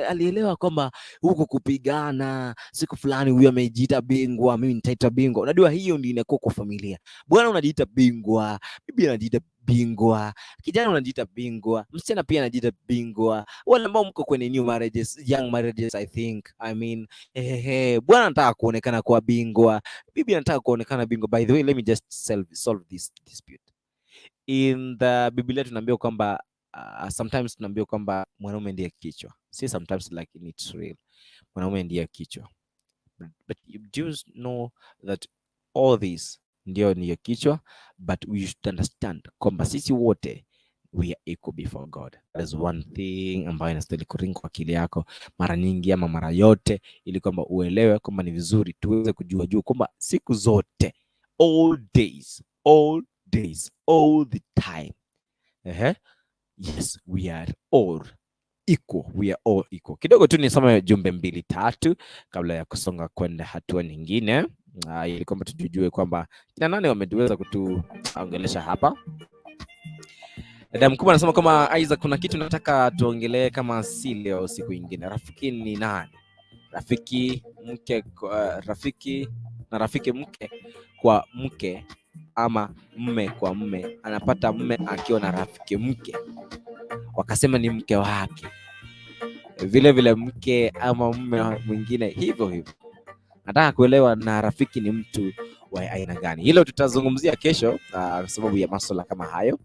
alielewa kwamba huko kupigana siku fulani huyu amejiita bingwa, mimi nitaita bingwa. Unajua hiyo ndio inakuwa kwa familia. Bwana unajiita bingwa, bibi anajiita bingwa, kijana unajiita bingwa, msichana pia anajiita bingwa. Wale ambao mko kwenye new marriages, young marriages, bwana anataka kuonekana kuwa bingwa, bibi anataka kuonekana bingwa. By the way, let me just solve this dispute. In the Biblia tunaambiwa kwamba sometimes tunaambiwa kwamba mwanaume ndiye kichwa. See, sometimes like it's real. Mwanaume ndiye kichwa. But you just know that all this ndiyo kichwa, but we should understand kwamba sisi wote we are equal before God. There's one thing ambayo inastahili kuringa kwa akili yako mara nyingi ama mara yote, ili kwamba uelewe kwamba ni vizuri tuweze kujua kwamba siku zote, all days, all the time, yes, we are all equal. We are all equal. Kidogo tu nisome jumbe 2-3 kabla ya kusonga kwenda hatua nyingine, ili kwamba tujue kwamba kina nani wameweza kutuongelesha hapa. Dada mkubwa anasema kama Isaac, kuna kitu nataka tuongelee kama si leo siku nyingine. Rafiki ni nani? Rafiki mke kwa rafiki, na rafiki mke kwa mke ama mme kwa mme anapata mme akiwa na rafiki mke, wakasema ni mke wake. Vile vile mke ama mme mwingine hivyo. Nataka kuelewa na rafiki ni mtu wa aina gani. Hilo tutazungumzia kesho kwa sababu ya masuala kama hayo.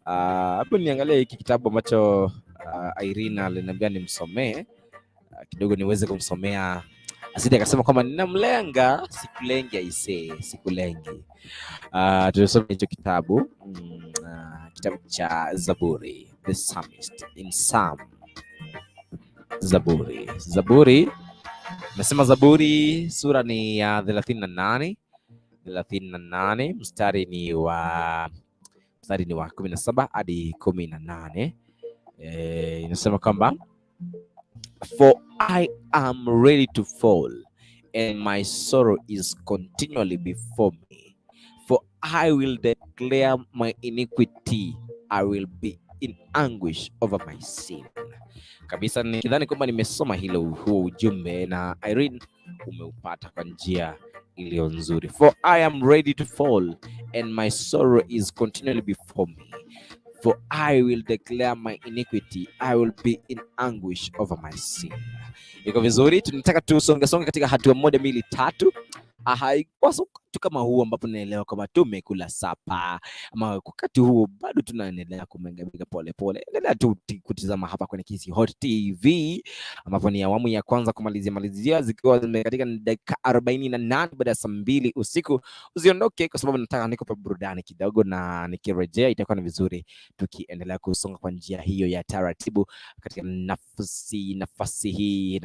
Hapo niangalie hiki kitabu ambacho Irina aliniambia nimsomee kidogo niweze kumsomea, asije akasema kwamba ninamlenga. Sikulengi aisee, sikulengi. Tulisoma hicho kitabu, kitabu cha Zaburi, the psalmist in Psalm. Zaburi nasema Zaburi sura ni ya 38 mstari ni wa 17 hadi 18. Inasema kwamba for I am ready to fall and my sorrow is continually before me, for I will declare my iniquity, I will be in anguish over my sin. Kabisa nikidhani kwamba nimesoma huo ujumbe na Irene umeupata kwa njia iliyo nzuri. For I am ready to fall and my sorrow is continually before me, for I will declare my iniquity, I will be in anguish over my sin. Iko vizuri, tunataka tusonge katika hatua 1, 2, 3. Kwa wakati kama huu ambapo naelewa kama tumekula sapa ama wakati huu bado tunaendelea kumengabika pole pole, endelea tu kutizama hapa kwenye Kisi Hot TV ambapo ni awamu ya kwanza kumalizia zikiwa katika dakika 48 baada ya saa 2 usiku. Usiondoke kwa sababu nataka nikupe burudani kidogo, na nikirejea itakuwa ni vizuri tukiendelea kusonga kwa njia hiyo ya taratibu katika nafasi hii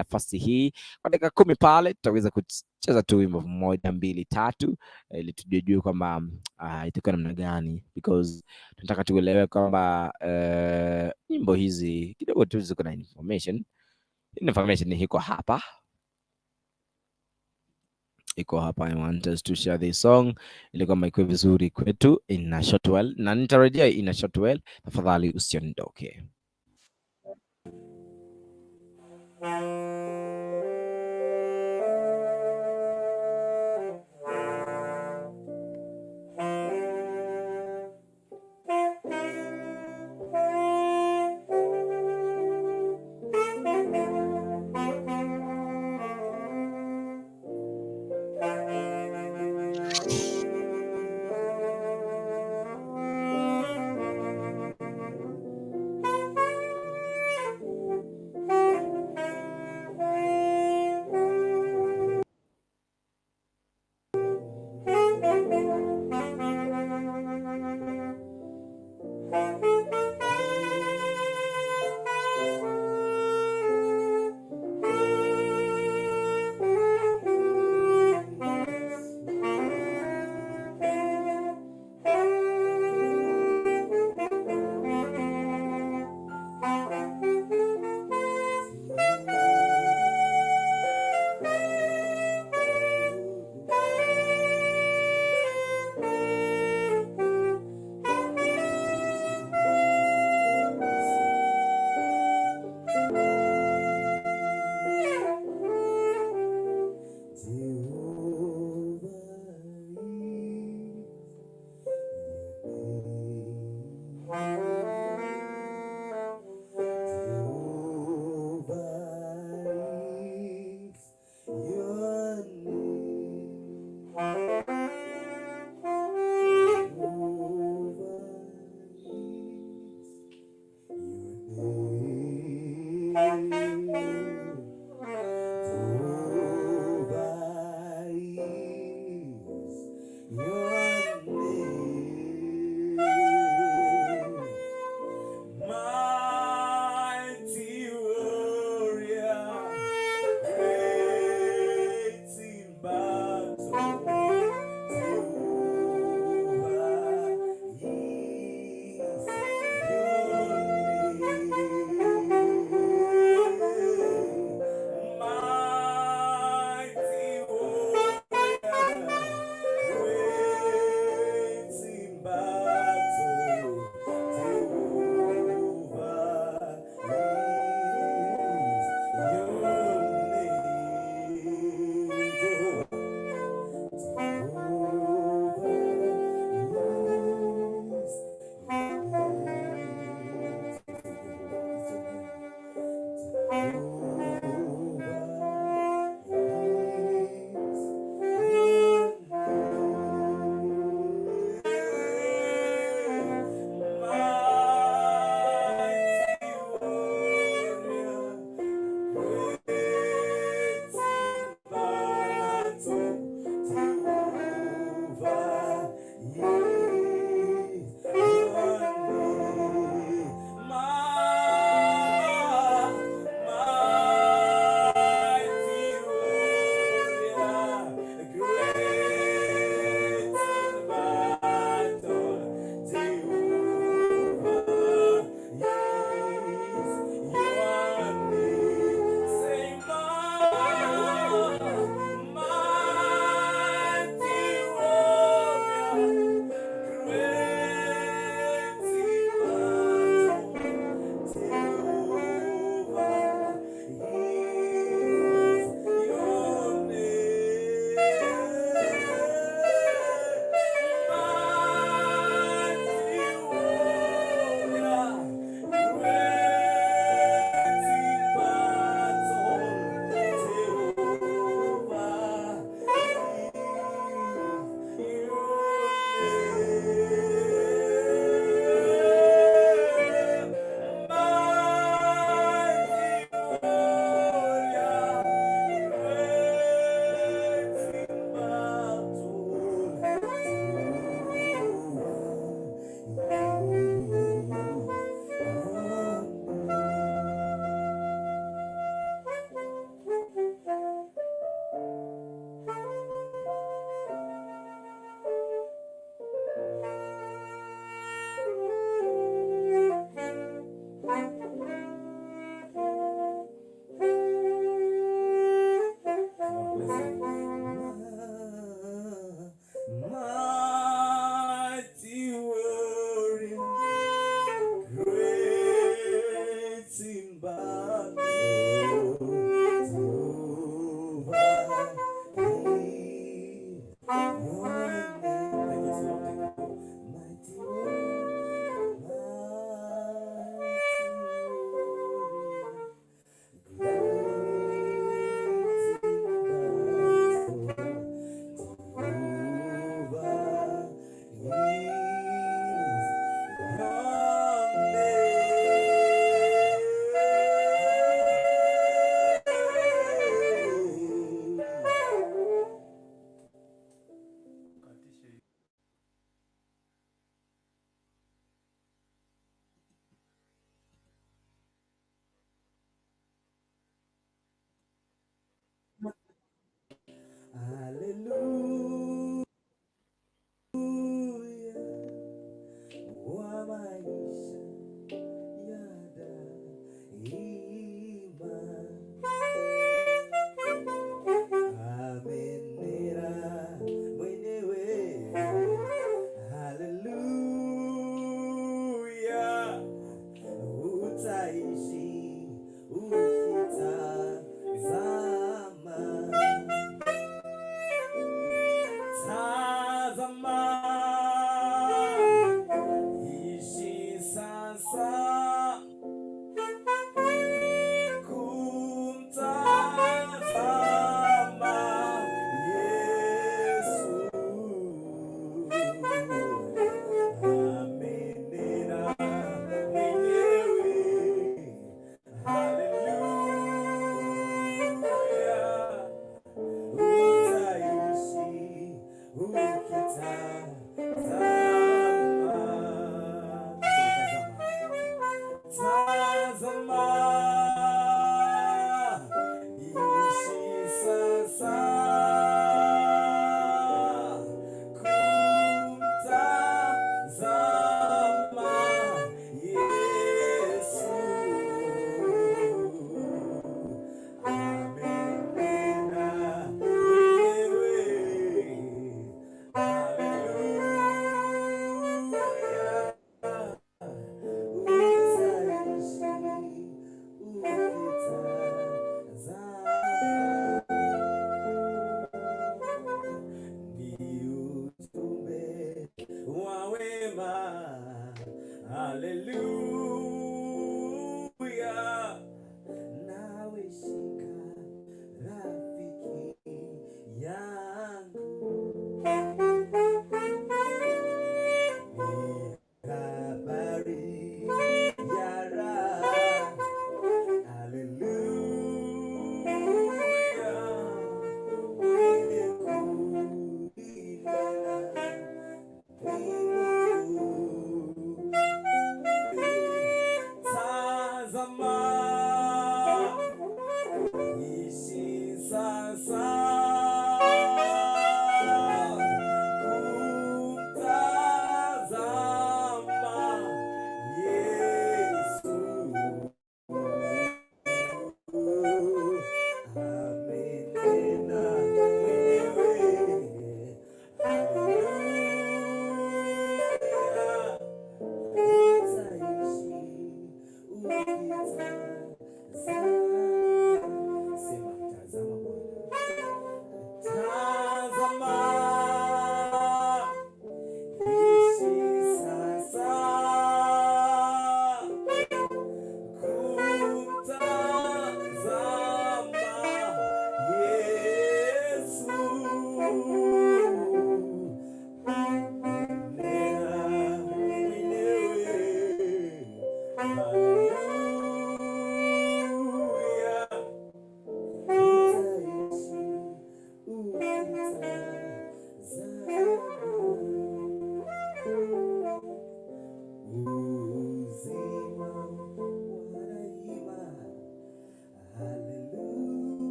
kwa dakika 10 pale tutaweza kucheza tu wimbo 1, 2, 3 ili tujue kwamba itakuwa namna gani, because tunataka tuelewe kwamba nyimbo hizi kidogo tu ziko na information iko hapa. I want us to share this song ili kwamba ikuwe vizuri kwetu in a short while, na nitarejea in a short while. Tafadhali usiondoke.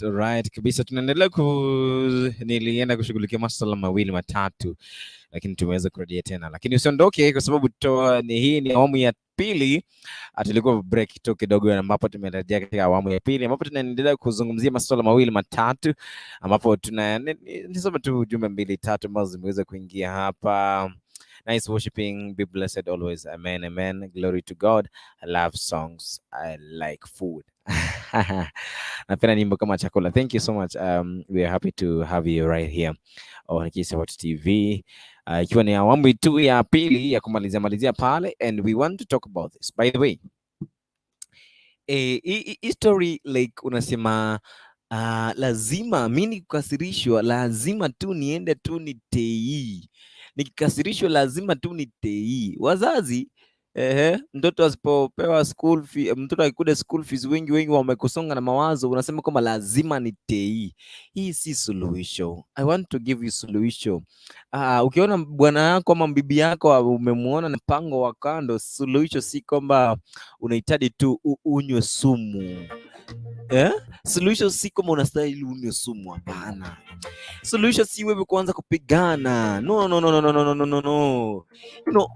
Alright kabisa, tunaendelea nilienda kushughulikia masuala mawili matatu, lakini tumeweza kurejea tena, lakini usiondoke kwa sababu hii ni awamu ya pili. Tulikuwa break tu kidogo, ambapo tumerejea katika awamu ya pili ambapo tunaendelea kuzungumzia masuala mawili matatu, ambapo nisome tu jumbe mbili tatu ambazo zimeweza kuingia hapa. Nice worshiping, be blessed always, amen amen, glory to God, I love songs, I like food. Napenda nyimbo kama chakula. Thank you so much. We are happy to have you right here on Nkikasirishwa TV. Ikiwa ni awamu tu ya pili ya kumalizia pale, and we want to talk about this. By the way, history like unasema lazima mimi nikikasirishwa lazima tu niende tu nitei. Nikikasirishwa lazima tu nitei. Wazazi mtoto asipopewa school fee, mtoto akikuda school fees, wengi wamekusonga na mawazo, unasema kama lazima nitei. Hii si suluhisho. I want to give you suluhisho. Ukiona bwana yako ama bibi yako umemuona na mpango wa kando, suluhisho si kwamba unahitaji tu unywe sumu. Suluhisho si kama unastahili unywe sumu, hapana. Suluhisho si wewe kuanza kupigana. No.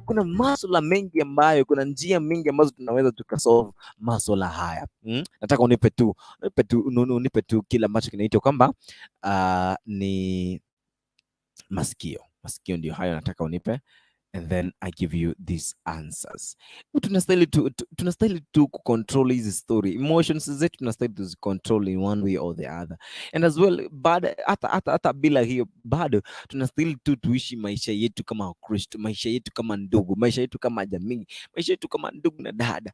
Kuna masuala mengi ambayo, kuna njia mingi ambazo tunaweza tukasolve masuala haya. Nataka unipe tu kile ambacho kinaitwa kwamba ni masikio. Masikio ndio hayo nataka unipe, and then I give you these answers. Tunastahili tu control hizi story. Emotions zetu tunastahili tu control in one way or the other. And as well, hata bila hiyo bado tunastahili tu tuishi maisha yetu kama Wakristo, maisha yetu kama ndugu, maisha yetu kama jamii, maisha yetu kama ndugu na dada.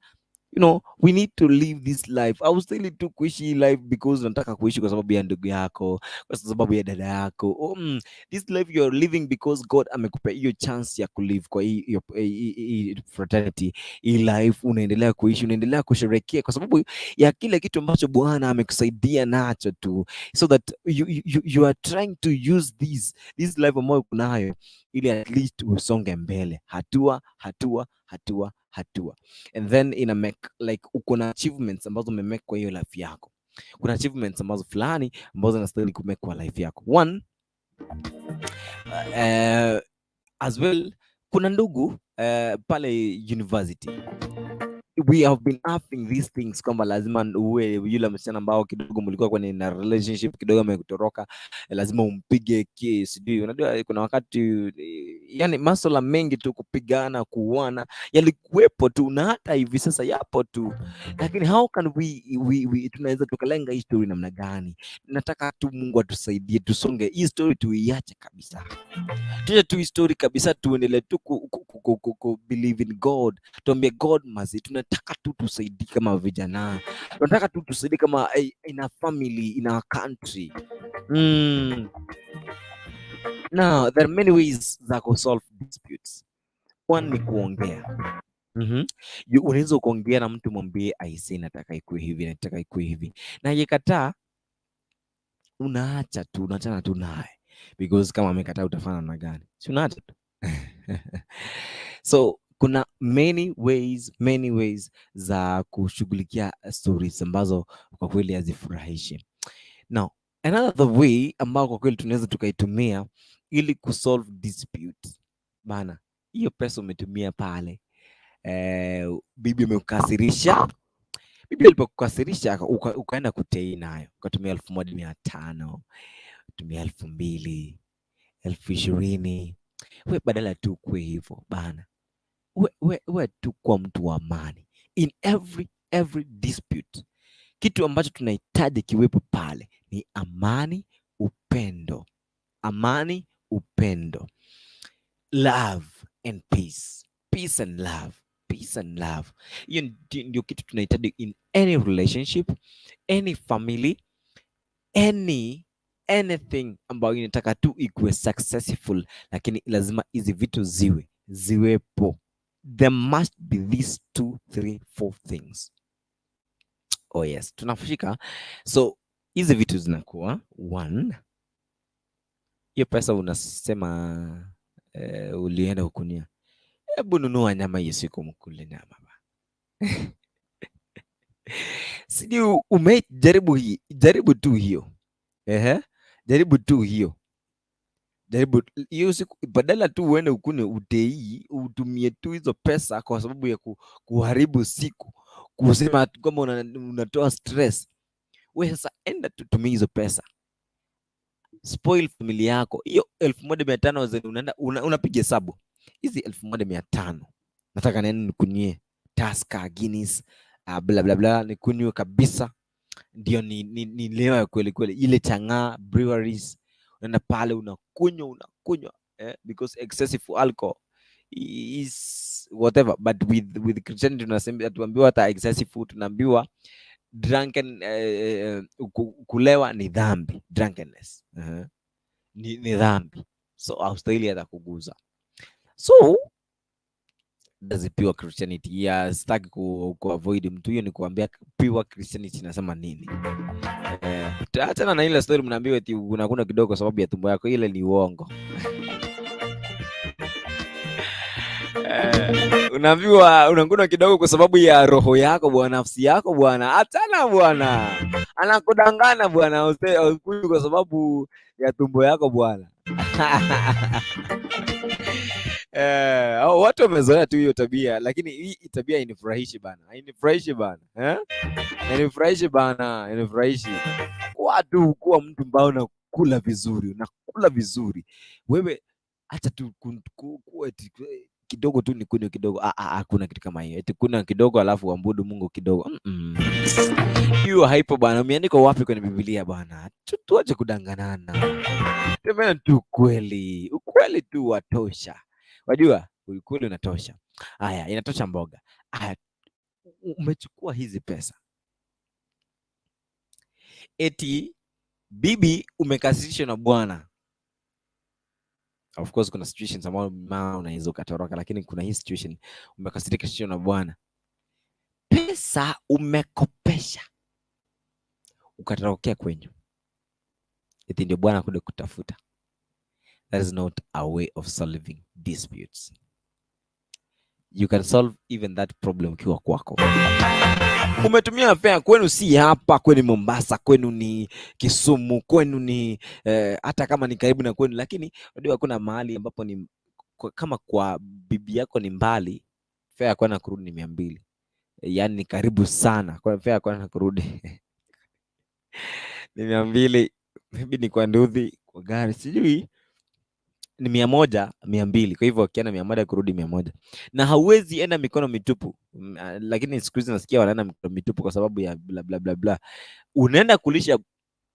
We need to live this life. I was telling tu kuishi life because nataka kuishi kwa sababu ya ndugu yako, kwa sababu ya dada yako. This life you are living because God amekupa hiyo chance ya kulive kwa hii fraternity. Hii life unaendelea kuishi, unaendelea kusherehekea kwa sababu ya kile kitu ambacho Bwana amekusaidia nacho tu, so that you are trying to use this life ambayo kunayo, ili at least usonge mbele hatua. And then ina make like uko na achievements ambazo umemake kwa hiyo life yako. Kuna achievements ambazo fulani ambazo unastahili kumake kwa life yako. One, as well, kuna ndugu pale university, we have been having these things kwamba lazima uwe yule msichana ambao kidogo mlikuwa kwenye na relationship kidogo amekutoroka, lazima umpige kiss. Unajua kuna wakati yani masuala mengi tu, kupigana, kuuana yalikuwepo tu, na hata hivi sasa yapo tu, lakini how can we tunaweza tukalenga hii story namna gani? Nataka tu Mungu atusaidie tusonge hii story, tuiache kabisa, tuache tu hii story kabisa, tuendelee tu ku believe in God, tuambie God mazi, tunataka tu tusaidie kama vijana, tunataka tu tusaidie kama in a family, in our country. Now there are many ways za ku solve disputes. One ni kuongea. Unaweza kuongea na mtu, mwambie aisee, nataka ikuwe hivi, nataka ikuwe hivi, na yekataa, unaachana tu naye, because kama amekataa utafanya namna gani? Si unaacha tu. So kuna many ways za kushughulikia stories ambazo kwa kweli hazifurahishi. Now another way ambao kwa kweli tunaweza tukaitumia ili kusolve dispute bana, hiyo pesa umetumia pale, bibi amekukasirisha. Bibi alipokukasirisha ukaenda kutei nayo, ukatumia 1,500, utumia 2,000, 20,000. We badala tu kwe hivyo bana, we tu kwa mtu wa amani. In every dispute, kitu ambacho tunahitaji kiwepo pale ni amani, upendo. Amani, upendo, love and peace. Peace and love. Hiyo ndio kitu tunahitaji in any relationship, any family, anything ambayo inataka tu ikuwe successful, lakini lazima hizi vitu ziwepo. There must be these 2, 3, 4 things. Oh yes, tunafika. So hizi vitu zinakuwa 1, hiyo pesa unasema ulienda hukunia, hebu nunua nyama hiyo siku mkule nyama ba. Sijui umejaribu hii, jaribu tu hiyo. Jaribu tu hiyo. Jaribu hiyo siku, badala tu uende ukune utei, utumie tu hizo pesa kwa sababu ya kuharibu siku, kusema kwamba unatoa stress. Wewe sasa enda tutumie hizo pesa, spoil familia yako. Hiyo 1500 unaenda unapiga hesabu, hizi 1500 nataka nani nikunywe Tusker, Guinness, bla bla bla, nikunywe kabisa, ndio ni leo ya kweli kweli, ile Chang'aa breweries, unaenda pale unakunywa because excessive alcohol is whatever, but with Christianity tunasema, tuambiwa hata excessive food, tunaambiwa drunken, kulewa ni dhambi, drunkenness ni dhambi, so haustahili hata kuguza. So does pure Christianity, sitaki avoid mtu, hiyo ni kuambia pure Christianity nasema nini. Achana na ile story mnaambiwa eti unakuna kidogo sababu ya tumbo yako, ile ni uongo. Unaambiwa unakuna kidogo kwa sababu ya roho yako bwana, nafsi yako bwana. Achana bwana, anakudangana bwana, ukuli kwa sababu ya tumbo yako bwana. Watu wamezoea tu hiyo tabia, lakini hii tabia inifurahishi bana, inifurahishi kuwa mtu ambao unakula vizuri, wewe acha tu kidogo tu nikunywe kidogo. Hakuna kitu kama hiyo eti kuna kidogo alafu uabudu Mungu kidogo. Hiyo haipo bana. Umeandikwa wapi kwenye Biblia bana? Tuache kudanganana, tembea tu ukweli tu watosha. Wajua ukweli unatosha. Haya, inatosha mboga. Haya, umechukua hizi pesa eti bibi umekasirishwa na bwana. Of course kuna situations ambazo unaweza ukatoroka, lakini kuna hii situation umekasirishwa na bwana, pesa umekopesha ukatorokea kwenyu, eti ndio bwana kuja kutafuta. That is not a way of solving disputes. You can solve even that problem ukiwa kwako. Umetumia fare kwenu, si hapa kwenu Mombasa, kwenu ni Kisumu, kwenu ni hata kama ni karibu na kwenu, lakini unajua kuna mahali ambapo ni kama kwa bibi yako ni mbali, fare ya kwenda kurudi ni 200. Yaani ni karibu sana, kwa fare ya kwenda kurudi ni 200, maybe ni kwa nduthi, kwa gari sijui ni 100, 200. Kwa hivyo ukienda 100 kurudi 100, na hauwezi enda mikono mitupu. Lakini siku hizi nasikia wanaenda mikono mitupu kwa sababu ya bla bla bla bla. Unaenda kulisha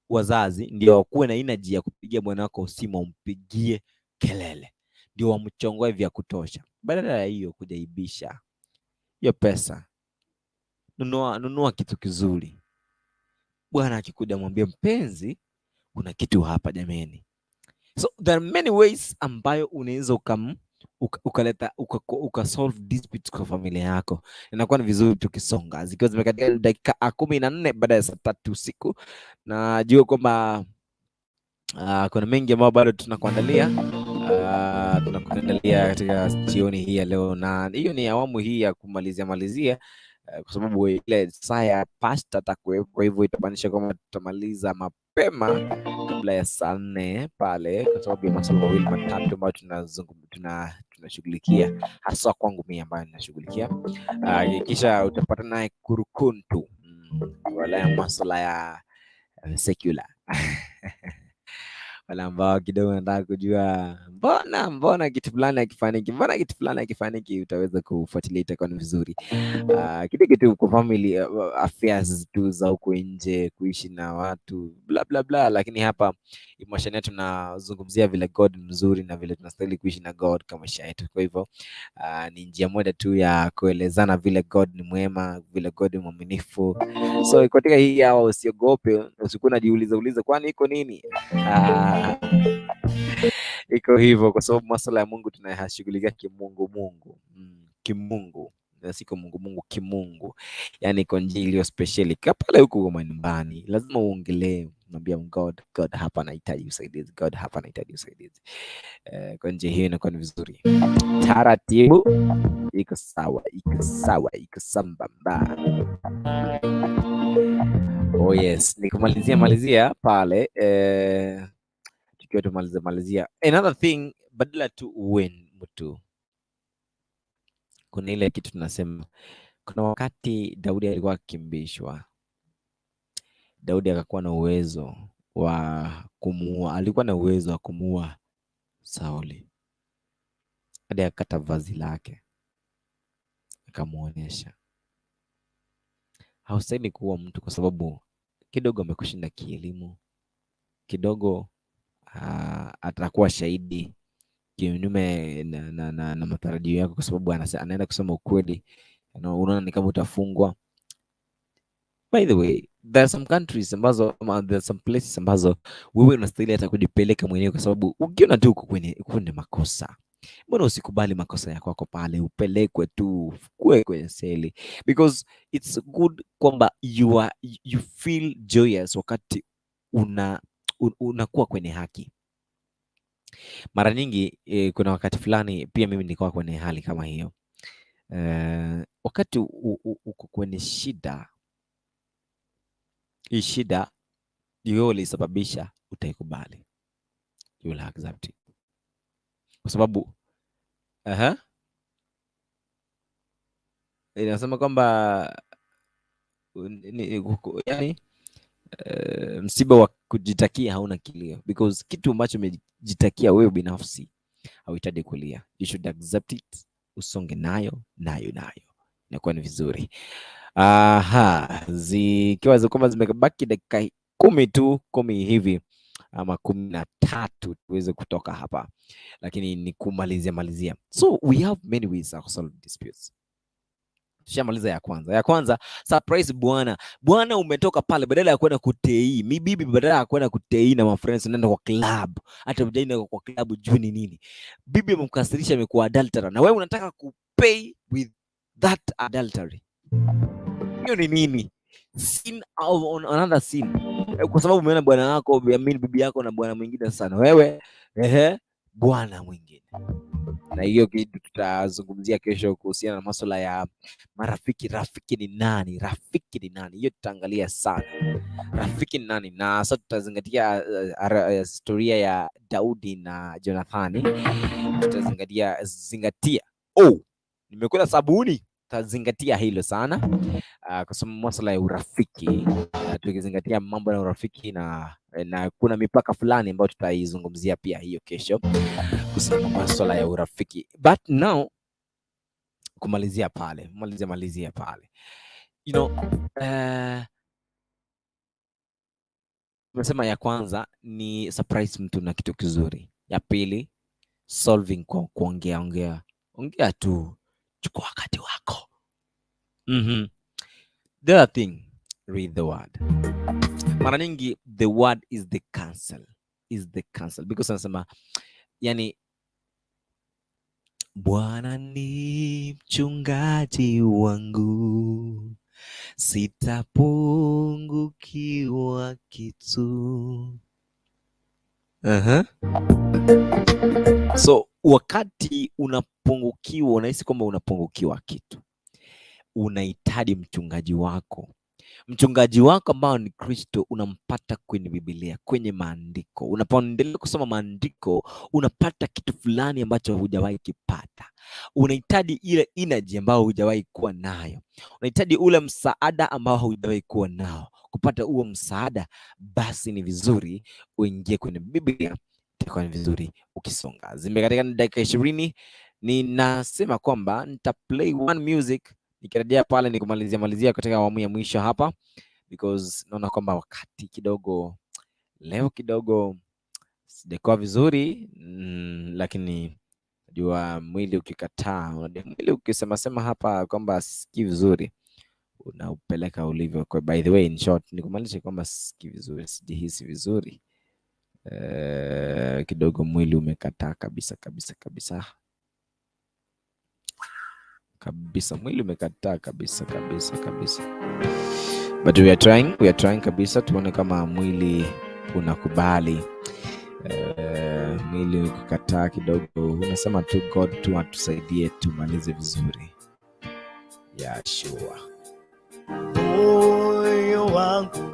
wazazi ndio wakuwe na energy ya kupigia bwana wako simu, umpigie kelele, ndio wamchongoe vya kutosha. Badala ya hiyo kujaibisha hiyo pesa, nunua kitu kizuri. Bwana akikuja mwambie mpenzi, kuna kitu hapa jameni. So there are many ways ambayo unaweza ukasolve disputes kwa familia yako. Inakuwa ni vizuri tukisonga, zikiwa zimekatika dakika 14 baada ya saa 3 usiku. Najua kwamba kuna mengi ambayo bado tunakuandalia katika jioni hii ya leo, na hiyo ni awamu hii ya kumalizia kwa sababu ile saa ya pasta atakuwepo, kwa hivyo itamaanisha kwamba tutamaliza mapema kabla ya saa 4 pale, kwa sababu ya masuala mawili matatu ambayo tunashughulikia, hasa kwangu mimi ambayo ninashughulikia. Kisha utapata naye Kurukuntu, wala masuala ya secular wala ambao kidogo nataka kujua mbona kitu fulani akifaniki, utaweza kufuatilia, itakuwa ni vizuri. Kitu kwa family affairs tu za huko nje, kuishi na watu bla bla bla, lakini hapa emotion yetu tunazungumzia vile God mzuri na vile tunastahili kuishi na God kama maisha yetu. Kwa hivyo ni njia moja tu ya kuelezana vile God ni mwema, vile God ni mwaminifu. So katika hii hao, usiogope, usikuna unajiuliza kwani iko nini? Iko hivyo kwa sababu masuala ya Mungu tunayashughulikia kimungu, na siko Mungu kimungu, yani kwa njia iliyo special. Pale huko kwa nyumbani lazima uongelee Mwambia God, hapa nahitaji usaidizi, God hapa nahitaji usaidizi. Kwa njia hiyo inakuwa ni vizuri. Taratibu, iko sawa, iko sambamba. Oh yes, nikumalizia pale tukiwa tumalizia. Another thing, badala tu uwe mtu, kuna ile kitu tunasema, kuna wakati Daudi alikuwa akikimbishwa. Daudi akakuwa na uwezo wa kumuua, alikuwa na uwezo wa kumuua Sauli. Hadi akakata vazi lake akamuonyesha. Haustahili kuua mtu kwa sababu kidogo amekushinda kielimu, kidogo atakuwa shahidi kinyume na matarajio yako, kwa sababu anaenda kusema ukweli. Unaona ni kama utafungwa. By the way, there are some countries ambazo, there are some places ambazo wewe unastahili hata kujipeleka mwenyewe, kwa sababu ukiona tu uko kwenye makosa, mbona usikubali makosa yako kwa pale, upelekwe tu kwenye seli, because it's good kwamba you feel joyous wakati unakuwa kwenye haki. Mara nyingi kuna wakati fulani pia mimi nilikuwa kwenye hali kama hiyo. Wakati uko kwenye shida, hii shida hiyo ilisababisha, utaikubali, you will accept it, kwa sababu inasema kwamba yani msiba wa kujitakia hauna kilio, because kitu ambacho umejitakia wewe binafsi hauhitaji kulia. You should accept it, usonge nayo inakuwa ni vizuri. Zikiwa kwamba zimebaki dakika 10 hivi ama 13 tuweze kutoka hapa, lakini ni kumalizia. So we have many ways to solve disputes. Tushamaliza ya kwanza surprise. Bwana umetoka pale, badala ya kwenda kutei bibi, badala ya kwenda kutei na friends, unaenda kwa club. Hata ujaenda kwa club juu ni nini, bibi amemkasirisha, amekuwa adulterer, na wewe unataka kupay with that adultery. Hiyo ni nini? Sin on another sin, kwa sababu umeona bwana wako, bibi yako na bwana mwingine sana, wewe bwana mwingine. Na hiyo kitu tutazungumzia kesho kuhusiana na masuala ya marafiki. Rafiki ni nani? Hiyo tutaangalia sana, rafiki ni nani, na sasa tutazingatia historia ya Daudi na Jonathani. Tutazingatia nimekula sabuni, tutazingatia hilo sana kwa sababu masuala ya urafiki, tukizingatia mambo ya urafiki na kuna mipaka fulani ambayo tutaizungumzia pia hiyo kesho kuhusu masuala ya urafiki. But now kumalizia pale, tumesema ya kwanza ni surprise mtu na kitu kizuri. Ya pili, solving kwa kuongea tu, chukua wakati wako. The other thing, read the word. Mara nyingi the word is the counsel, because anasema yani, Bwana ni mchungaji wangu, sitapungukiwa kitu. So wakati unapungukiwa, unahisi kwamba unapungukiwa kitu, unahitaji mchungaji wako ambao ni Kristo. Unampata kwenye Biblia, kwenye maandiko. Unapoendelea kusoma maandiko, unapata kitu fulani ambacho hujawahi kipata. Unahitaji ile energy ambayo hujawahi kuwa nayo, unahitaji ule msaada ambao hujawahi kuwa nao. Kupata huo msaada, basi ni vizuri uingie kwenye Biblia, itakuwa ni vizuri ukisonga. Zimekatika dakika 20, ninasema kwamba nitaplay one music. Nikirejea pale ni kumalizia katika awamu ya mwisho hapa, because naona kwamba wakati kidogo leo sijakuwa vizuri, lakini najua mwili ukikataa, mwili ukisema hapa kwamba sisikii vizuri, unaupeleka ulivyo. Kwa by the way, in short, nikumaanisha kwamba sisikii vizuri, sijihisi vizuri, kidogo mwili umekataa kabisa, mwili umekataa kabisa. But we are trying kabisa, tuone kama mwili unakubali. Mwili ukikataa kidogo, unasema tu God tu atusaidie tumalize vizuri. Yeah, sure.
Moyo wangu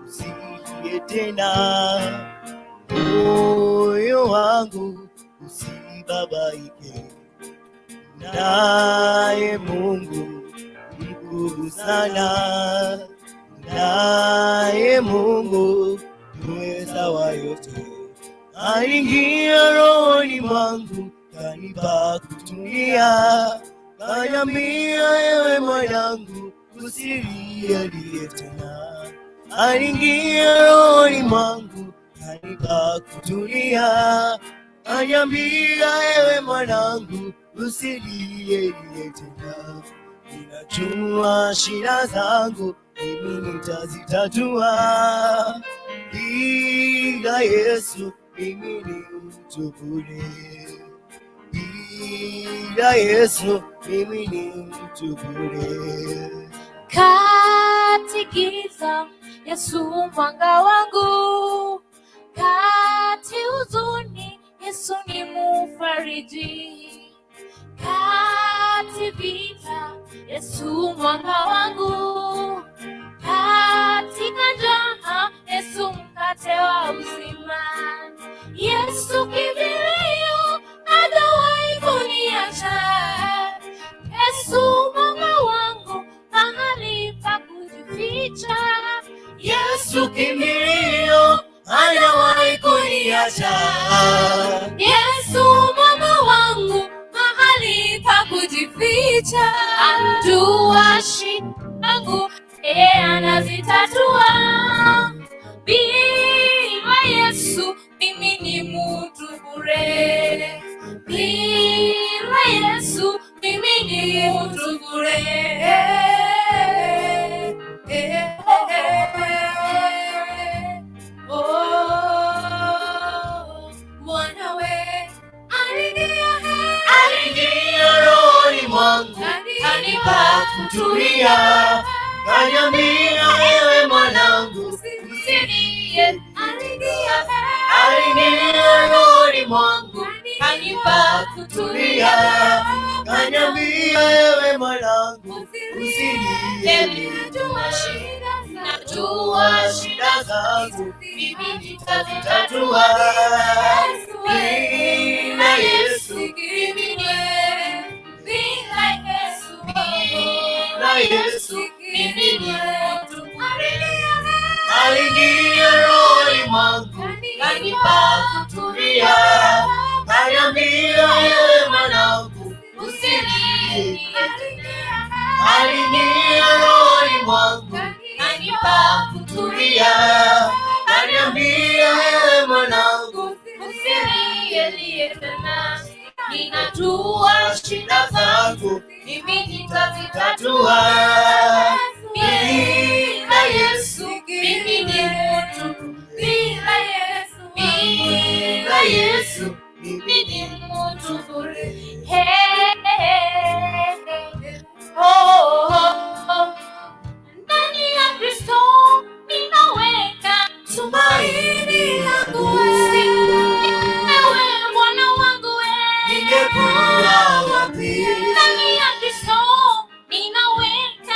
usilie tena, moyo wangu usibabaike, naye Mungu mkuu sana, naye Mungu mweza wa yote. Aingia rohoni mwangu, kanipa kutulia, kaniambia ewe mwanangu usilie tena. Aingia rohoni mwangu, kanipa kutulia, kaniambia ewe mwanangu usilie tena. Ninajua shida zangu mimi nitazitatua, bila Yesu mimi ni mtu bure, bila Yesu mimi ni mtu bure.
Kati giza Yesu mwanga wangu, kati huzuni Yesu ni mufariji, kati vita Yesu mwanga wangu, katika njaa Yesu mkate wa uzima. Yesu kimbilio, hajawahi kuniacha. Yesu mwanga wangu, mahali pa kujificha.
Yesu kimbilio, hajawahi kuniacha.
Yesu mwanga wangu, mahali pa kujificha. Anajua shida zangu, yeye anazitatua. Bila Yesu mimi ni mtu bure, bila Yesu mimi ni mtu bure. Mwanawe
aliingia rohoni mwangu, kanipa kutulia, kaniambia ewe mwanangu usilie. Aliingia rohoni mwangu, kanipa kutulia, kaniambia ewe mwanangu usilie. Najua shida zangu mimi nitazitatua, bila Yesu mimi ni bila Yesu mimi ni mtu bure. Aliingia rohoni mwangu, kanipa kutulia, kaniambia ewe mwanangu usilie. Aliingia rohoni mwangu, kanipa kutulia, kaniambia ewe mwanangu usilie tena. Ninajua shida zangu mimi nitazitatua, bila Yesu mimi ni mtu, bila Yesu mimi ni mtu bure. Ndani ya Kristo ninaweka tumaini langu. Ewe Bwana wangu, ningekuwa wapi? Ndani ya Kristo ninaweka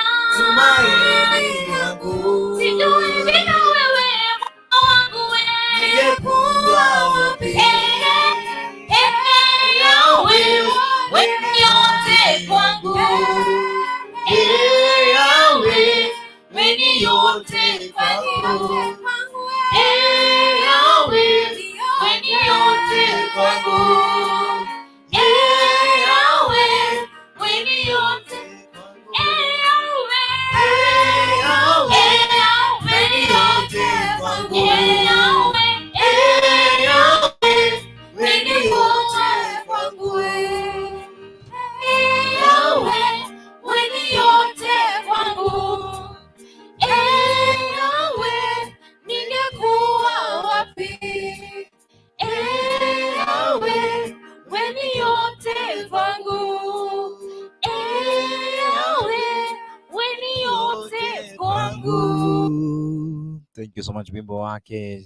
you so much. Wimbo wake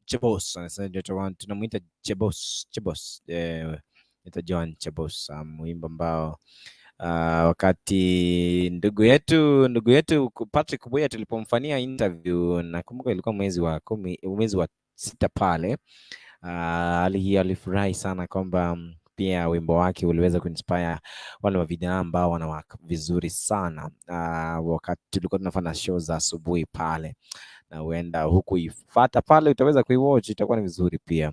Chebos, tunamuita Chebos, ita John Chebos, wimbo ambao wakati ndugu yetu Patrick Buya tulipomfanyia interview, nakumbuka ilikuwa mwezi wa 6 pale, alifurahi sana kwamba pia wimbo wake uliweza kuinspire wale wa vijana ambao wanawaka vizuri sana. Wakati tulikuwa tunafanya show za asubuhi pale, na uenda huku ifuata pale utaweza kuiwatch, itakuwa ni vizuri pia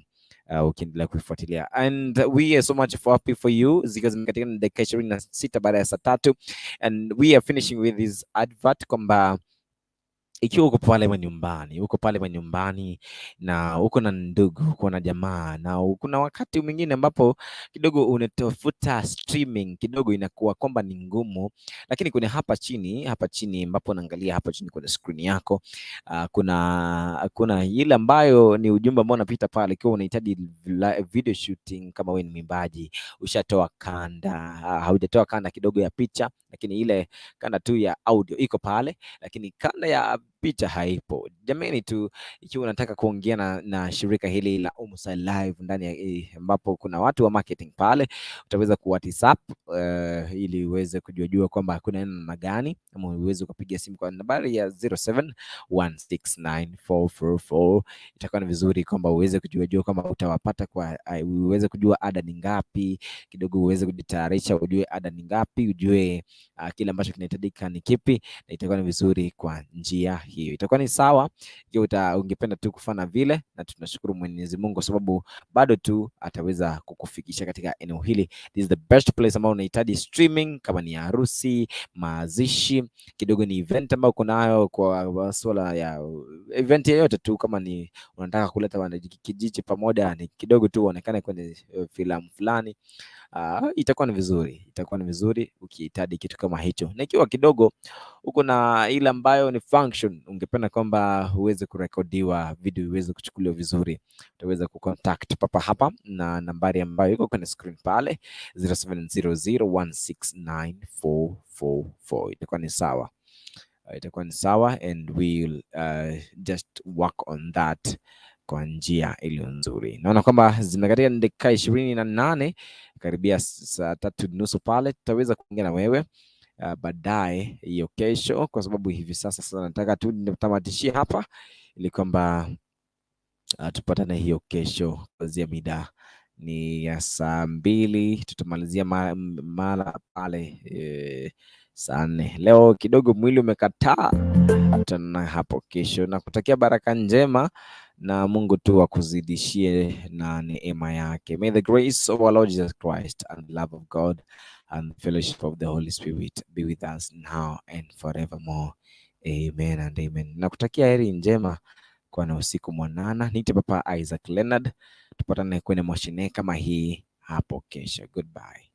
ukiendelea kuifuatilia. And we are so much happy for you, zikiwa zimekatika na dakika 26 baada ya saa 3, and we are finishing with this advert kwamba ikiwa uko pale nyumbani na uko na ndugu, uko na jamaa, na kuna wakati mwingine ambapo kidogo unatafuta streaming, kidogo inakuwa kwamba ni ngumu, lakini kuna hapa chini ambapo unaangalia hapa chini kwenye screen yako, kuna ile ambayo ni ujumbe ambao unapita pale. Ikiwa unahitaji video shooting, kama wewe ni mwimbaji, ushatoa kanda, haujatoa kanda kidogo ya picha, lakini ile kanda tu ya audio iko pale, lakini kanda ya picha haipo. Jamani tu, ikiwa unataka kuongea na shirika hili la Umusa Live ndani ya ambapo kuna watu wa marketing pale, utaweza ku WhatsApp ili uweze kujua kwamba kuna namna gani, ama uweze kupiga simu kwa nambari ya 07169444. Itakuwa ni vizuri kwamba uweze kujua kwamba utawapata, kwa uweze kujua ada ni ngapi, kidogo uweze kujitayarisha, ujue ada ni ngapi, ujue kile ambacho kinahitajika ni kipi, na itakuwa ni vizuri kwa njia hiyo. Itakuwa ni sawa ikiwa ungependa tu kufanya vile, na tunashukuru Mwenyezi Mungu kwa sababu bado tu ataweza kukufikisha katika eneo hili. This is the best place ambao unahitaji streaming, kama ni harusi, mazishi, kidogo ni event ambao kunayo kwa masuala ya event yoyote tu, kama ni unataka kuleta wanakijiji pamoja, ni kidogo tu uonekane kwenye filamu fulani, itakuwa ni vizuri ukihitaji kitu kama hicho. Na ikiwa kidogo uko na ile ambayo ni function, ungependa kwamba uweze kurekodiwa video iweze kuchukuliwa vizuri, utaweza kucontact papa hapa na nambari ambayo iko kwenye screen pale, 0700169444. Itakuwa ni sawa, and we'll just work on that kwa njia iliyo nzuri. Naona kwamba zimekatika dakika 28, karibia saa 3:30 pale. Tutaweza kuongea na wewe baadaye hiyo kesho, kwa sababu hivi sasa nataka tu nitamatishie hapa ili kwamba tupatane hiyo kesho kuanzia mida ni ya saa 2, tutamalizia mara pale saa 4. Leo kidogo mwili umekataa, tutana hapo kesho, na kutakia baraka njema na Mungu tu akuzidishie na neema yake. May the grace of our Lord Jesus Christ and the love of God and the fellowship of the Holy Spirit be with us now and forevermore. Amen and amen. Nakutakia heri njema kwa na usiku mwanana. Niite Papa Isaac Leonard. Tupatane kwenye MOSHENEE kama hii hapo kesho. Goodbye.